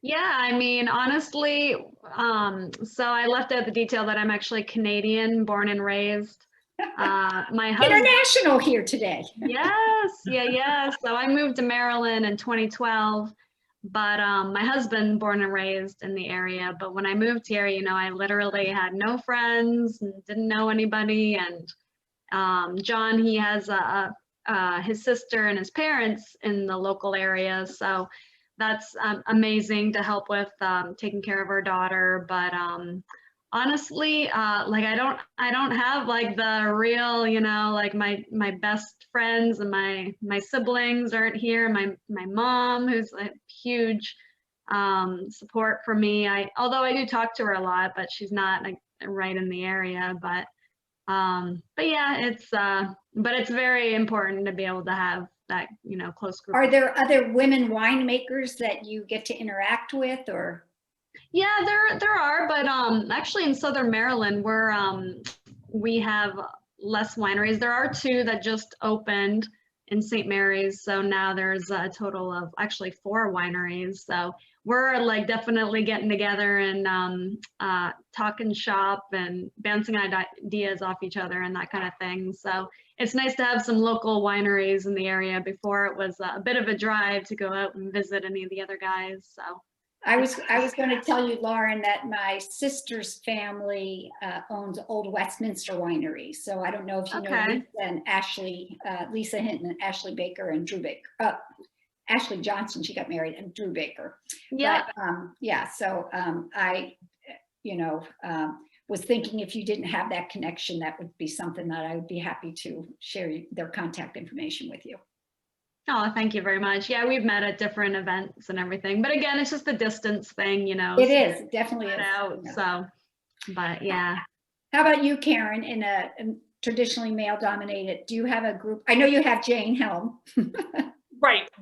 Yeah, I mean, honestly, so I left out the detail that I'm actually Canadian, born and raised. My husband, International here today. yes, yeah. So I moved to Maryland in 2012, but my husband, born and raised in the area. But when I moved here, you know, I literally had no friends and didn't know anybody. And John, he has his sister and his parents in the local area, so that's amazing to help with taking care of our daughter. But honestly, like I don't have like the real, you know, like my best friends and my siblings aren't here. My mom, who's a huge support for me. Although I do talk to her a lot, but she's not like right in the area. But yeah, it's very important to be able to have that, you know, close group. Are there other women winemakers that you get to interact with, or? Yeah, there are, but actually in Southern Maryland, we have less wineries. There are 2 that just opened in St. Mary's, so now there's a total of actually 4 wineries. So we're like definitely getting together and talking shop and bouncing ideas off each other and that kind of thing. So it's nice to have some local wineries in the area. Before it was a bit of a drive to go out and visit any of the other guys. So I was going to tell you, Lauren, that my sister's family owns Old Westminster Winery. So I don't know if you know Lisa and Ashley, Lisa Hinton and Ashley Baker and Drew Baker. Ashley Johnson, she got married, and Drew Baker. Yeah. But, yeah. So I, you know, was thinking if you didn't have that connection, that would be something that I would be happy to share their contact information with you. Oh, thank you very much. Yeah, we've met at different events and everything. But again, it's just a distance thing, you know. It is. It definitely is. Out, so, but yeah. How about you, Karen, in a traditionally male-dominated, do you have a group? I know you have Jane Helm.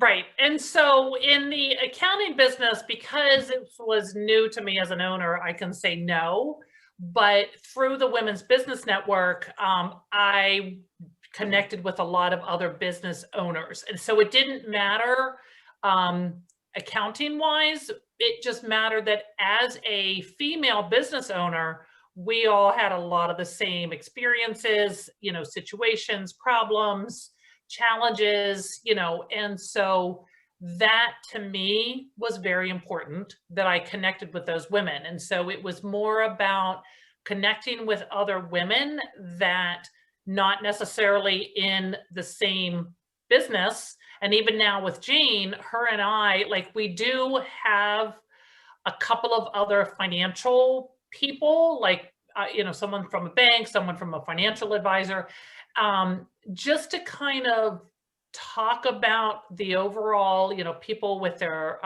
Right. And so in the accounting business, because it was new to me as an owner, I can say no. But through the Women's Business Network, I connected with a lot of other business owners. And so it didn't matter accounting wise, it just mattered that as a female business owner, we all had a lot of the same experiences, you know, situations, problems, challenges, you know, and so that to me was very important that I connected with those women. And so it was more about connecting with other women that not necessarily in the same business. And even now with Jane, her and I, like we do have a couple of other financial people, like, you know, someone from a bank, someone from a financial advisor, just to kind of talk about the overall, you know, people with their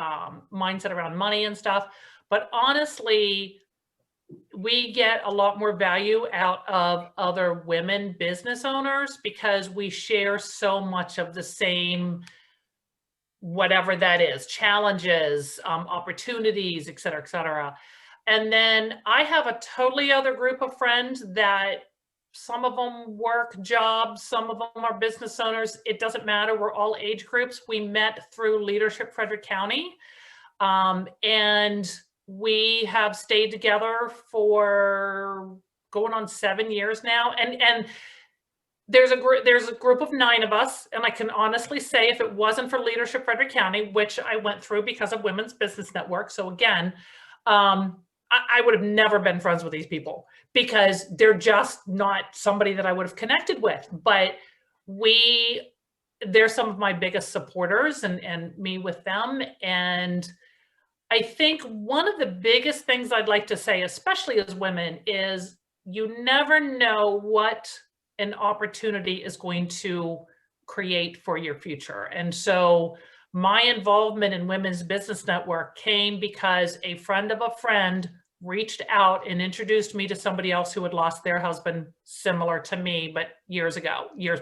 mindset around money and stuff. But honestly, we get a lot more value out of other women business owners because we share so much of the same, whatever that is, challenges, opportunities, et cetera, et cetera. And then I have a totally other group of friends that some of them work jobs, some of them are business owners. It doesn't matter. We're all age groups. We met through Leadership Frederick County. And we have stayed together for going on 7 years now. And there's a group of 9 of us. And I can honestly say if it wasn't for Leadership Frederick County, which I went through because of Women's Business Network. So again, I would have never been friends with these people because they're just not somebody that I would have connected with. But they're some of my biggest supporters and me with them. And I think one of the biggest things I'd like to say, especially as women, is you never know what an opportunity is going to create for your future. And so my involvement in Women's Business Network came because a friend of a friend reached out and introduced me to somebody else who had lost their husband similar to me, but years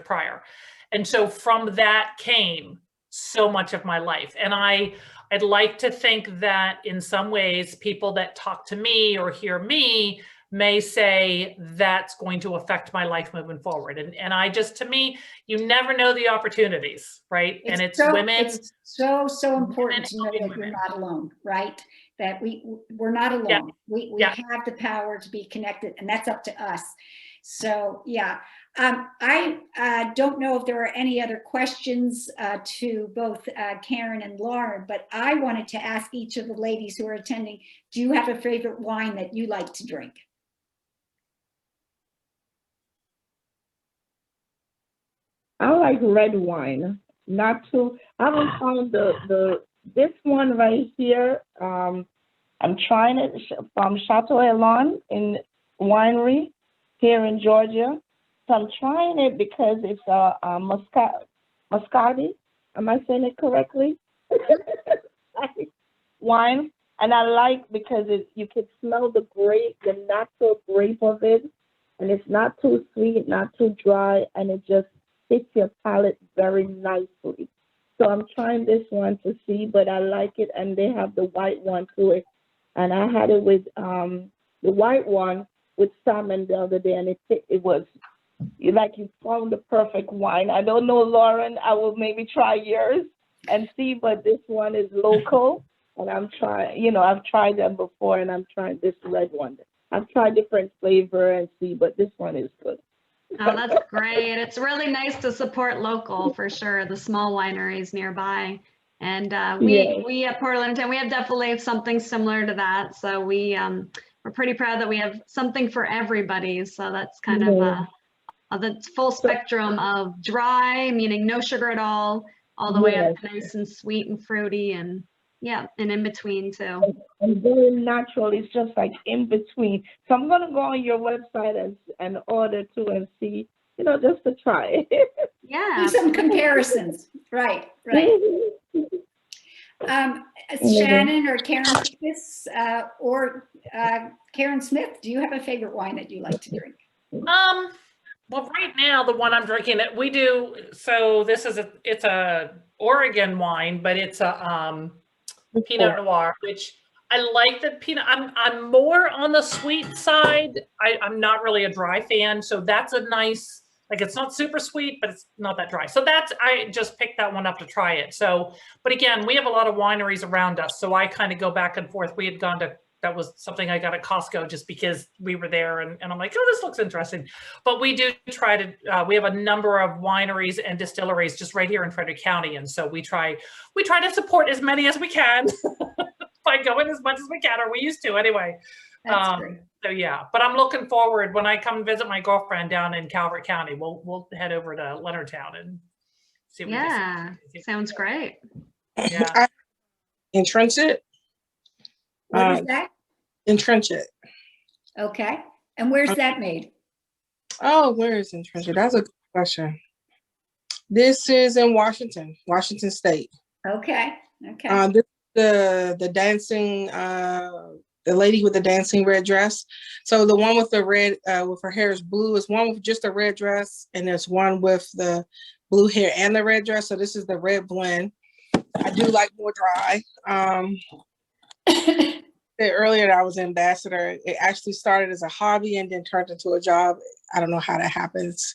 prior. And so from that came so much of my life. And I'd like to think that in some ways, people that talk to me or hear me may say that's going to affect my life moving forward. And I just, to me, you never know the opportunities, right? And it's women. It's so important to know that women. you're not alone, right? That we're not alone. Yeah. We Yeah. have the power to be connected, and that's up to us. So yeah, I don't know if there are any other questions to both Karen and Lauren, but I wanted to ask each of the ladies who are attending, do you have a favorite wine that you like to drink? I like red wine. Not too. I haven't found this one right here. I'm trying it from Chateau Elon in Winery here in Georgia. So I'm trying it because it's a Muscati. Am I saying it correctly? Wine, and I like because you can smell the grape, the natural grape of it, and it's not too sweet, not too dry, and it just fits your palate very nicely. So I'm trying this one to see, but I like it, and they have the white one too. And I had it with the white one with salmon the other day, and it was like you found the perfect wine. I don't know, Lauren. I will maybe try yours and see, but this one is local, and I'm trying. I've tried them before, and I'm trying this red one. I've tried different flavor and see, but this one is good. Oh, that's great. It's really nice to support local for sure, the small wineries nearby. And we at Port Leonardtown, we have definitely something similar to that. So we're pretty proud that we have something for everybody. So that's kind of the full spectrum of dry, meaning no sugar at all the way up to nice and sweet and fruity, and yeah, and in between too. And very natural. It's just like in between. So I'm gonna go on your website and order too and see, just to try. Yeah. Do some comparisons. Right. Shannon or Karen Smith, Karen Smith, do you have a favorite wine that you like to drink? Well, right now, the one I'm drinking, we do, so it's a Oregon wine, but it's a Pinot Noir, which I like the Pinot. I'm more on the sweet side. I'm not really a dry fan. So that's a nice, like, it's not super sweet, but it's not that dry. So I just picked that one up to try it. So, but again, we have a lot of wineries around us. So I kind of go back and forth. We had gone to, that was something I got at Costco just because we were there, and I'm like, oh, this looks interesting. But we do try to, we have a number of wineries and distilleries just right here in Frederick County. And so we try to support as many as we can by going as much as we can, or we used to anyway. That's great. So yeah, but I'm looking forward when I come visit my girlfriend down in Calvert County, we'll head over to Leonardtown and see what sounds great. Yeah. Entrench it. What is that? Entrench it. Okay. And where's that made? Oh, where is Entrench it? That's a good question. This is in Washington State. Okay. This the dancing the lady with the dancing red dress. So the one with the red with her hair is blue is one with just a red dress, and there's one with the blue hair and the red dress. So this is the red blend. I do like more dry. Earlier that I was an ambassador. It actually started as a hobby and then turned into a job. I don't know how that happens,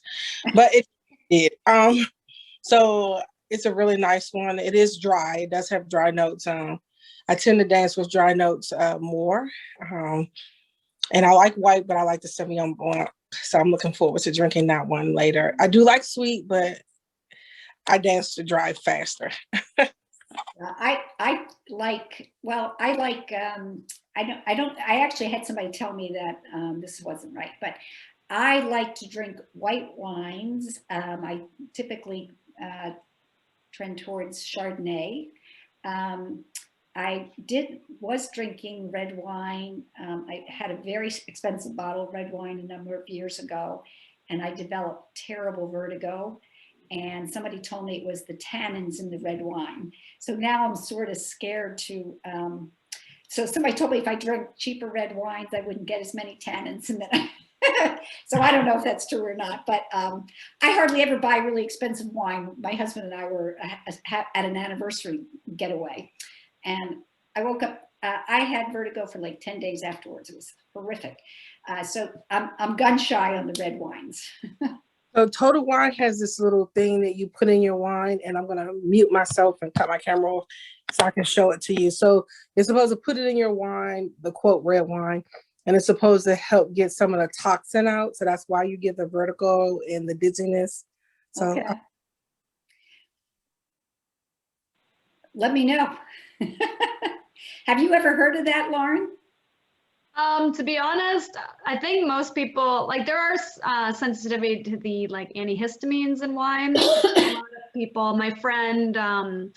but it did. So it's a really nice one. It is dry. It does have dry notes. I tend to dance with dry notes more. And I like white, but I like the Semillon Blanc. So I'm looking forward to drinking that one later. I do like sweet, but I dance to dry faster. I actually had somebody tell me that this wasn't right, but I like to drink white wines. I typically trend towards Chardonnay. I was drinking red wine. I had a very expensive bottle of red wine a number of years ago, and I developed terrible vertigo. And somebody told me it was the tannins in the red wine. So now I'm sort of scared to, so somebody told me if I drank cheaper red wines, I wouldn't get as many tannins. And then So I don't know if that's true or not, but I hardly ever buy really expensive wine. My husband and I were at an anniversary getaway, and I woke up, I had vertigo for like 10 days afterwards. It was horrific. So I'm gun shy on the red wines. So Total Wine has this little thing that you put in your wine, and I'm going to mute myself and cut my camera off so I can show it to you. So you're supposed to put it in your wine, the quote red wine, and it's supposed to help get some of the toxin out. So that's why you get the vertigo and the dizziness. So Okay. Let me know. Have you ever heard of that, Lauren? To be honest, I think most people, like there are sensitivity to the like antihistamines in wine. A lot of people, my friend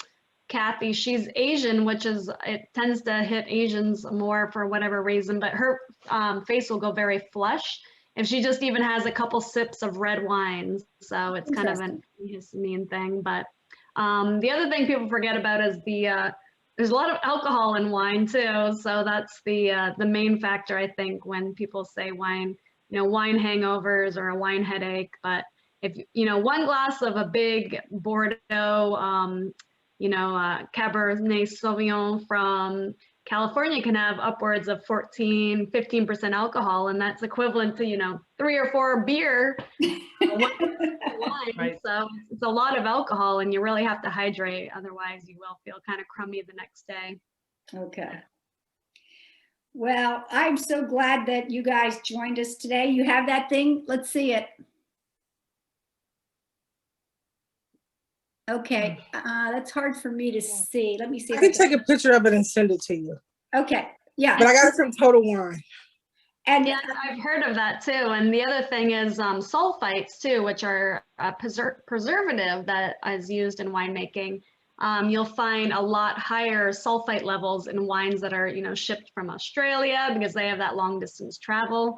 Kathy, she's Asian, which is, it tends to hit Asians more for whatever reason, but her face will go very flush if she just even has a couple sips of red wines. So it's kind of an antihistamine thing. But the other thing people forget about is there's a lot of alcohol in wine too, so that's the main factor, I think, when people say wine, wine hangovers or a wine headache. But if one glass of a big Bordeaux, Cabernet Sauvignon from California can have upwards of 14-15% alcohol, and that's equivalent to 3 or 4 beer. Wine. Right. So it's a lot of alcohol, and you really have to hydrate, otherwise you will feel kind of crummy the next day. Okay. Well, I'm so glad that you guys joined us today. You have that thing? Let's see it. Okay, that's hard for me to see. Let me see. I can take a picture of it and send it to you. Okay, yeah. But I got it from Total Wine. And yeah, I've heard of that too. And the other thing is sulfites too, which are a preservative that is used in winemaking. You'll find a lot higher sulfite levels in wines that are, shipped from Australia, because they have that long distance travel,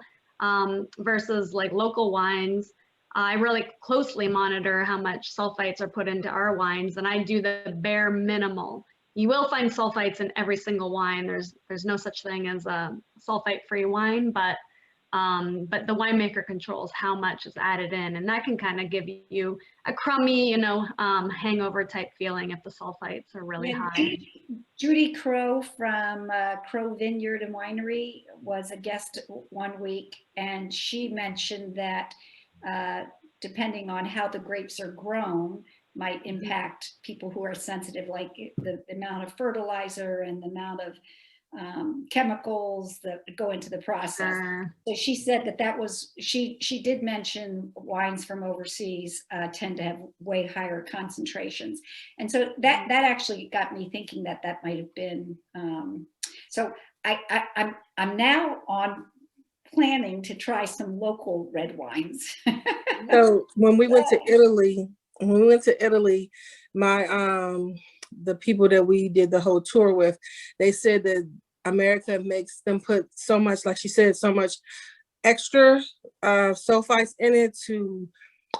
versus like local wines. I really closely monitor how much sulfites are put into our wines, and I do the bare minimal. You will find sulfites in every single wine. There's no such thing as a sulfite-free wine, but the winemaker controls how much is added in, and that can kind of give you a crummy, hangover type feeling if the sulfites are really high. Judy Crow from Crow Vineyard and Winery was a guest one week, and she mentioned that depending on how the grapes are grown, might impact people who are sensitive, like the amount of fertilizer and the amount of chemicals that go into the process. So she said that was, she did mention wines from overseas tend to have way higher concentrations. And so that actually got me thinking that might have been, so I'm now on planning to try some local red wines. So when we went to Italy, my the people that we did the whole tour with, they said that America makes them put so much, like she said, so much extra sulfites in it, to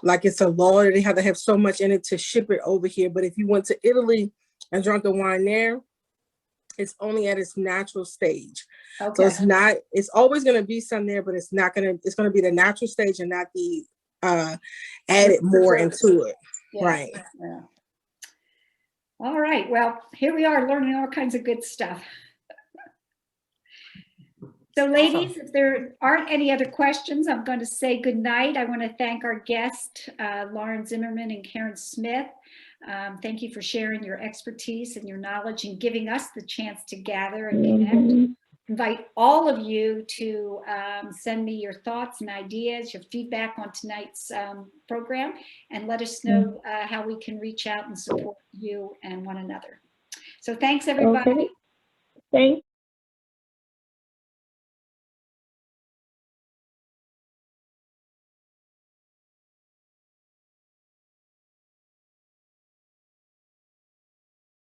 like it's a law that they have to have so much in it to ship it over here. But if you went to Italy and drank the wine there, it's only at its natural stage. Okay. So it's always going to be some there, but it's going to be the natural stage and not the added more into it. Yeah. Right. Yeah. All right. Well, here we are learning all kinds of good stuff. So ladies, if there aren't any other questions, I'm going to say good night. I want to thank our guests, Lauren Zimmerman and Karen Smith. Thank you for sharing your expertise and your knowledge and giving us the chance to gather and connect. Invite all of you to send me your thoughts and ideas, your feedback on tonight's program, and let us know how we can reach out and support you and one another. So thanks, everybody. Okay. Thanks.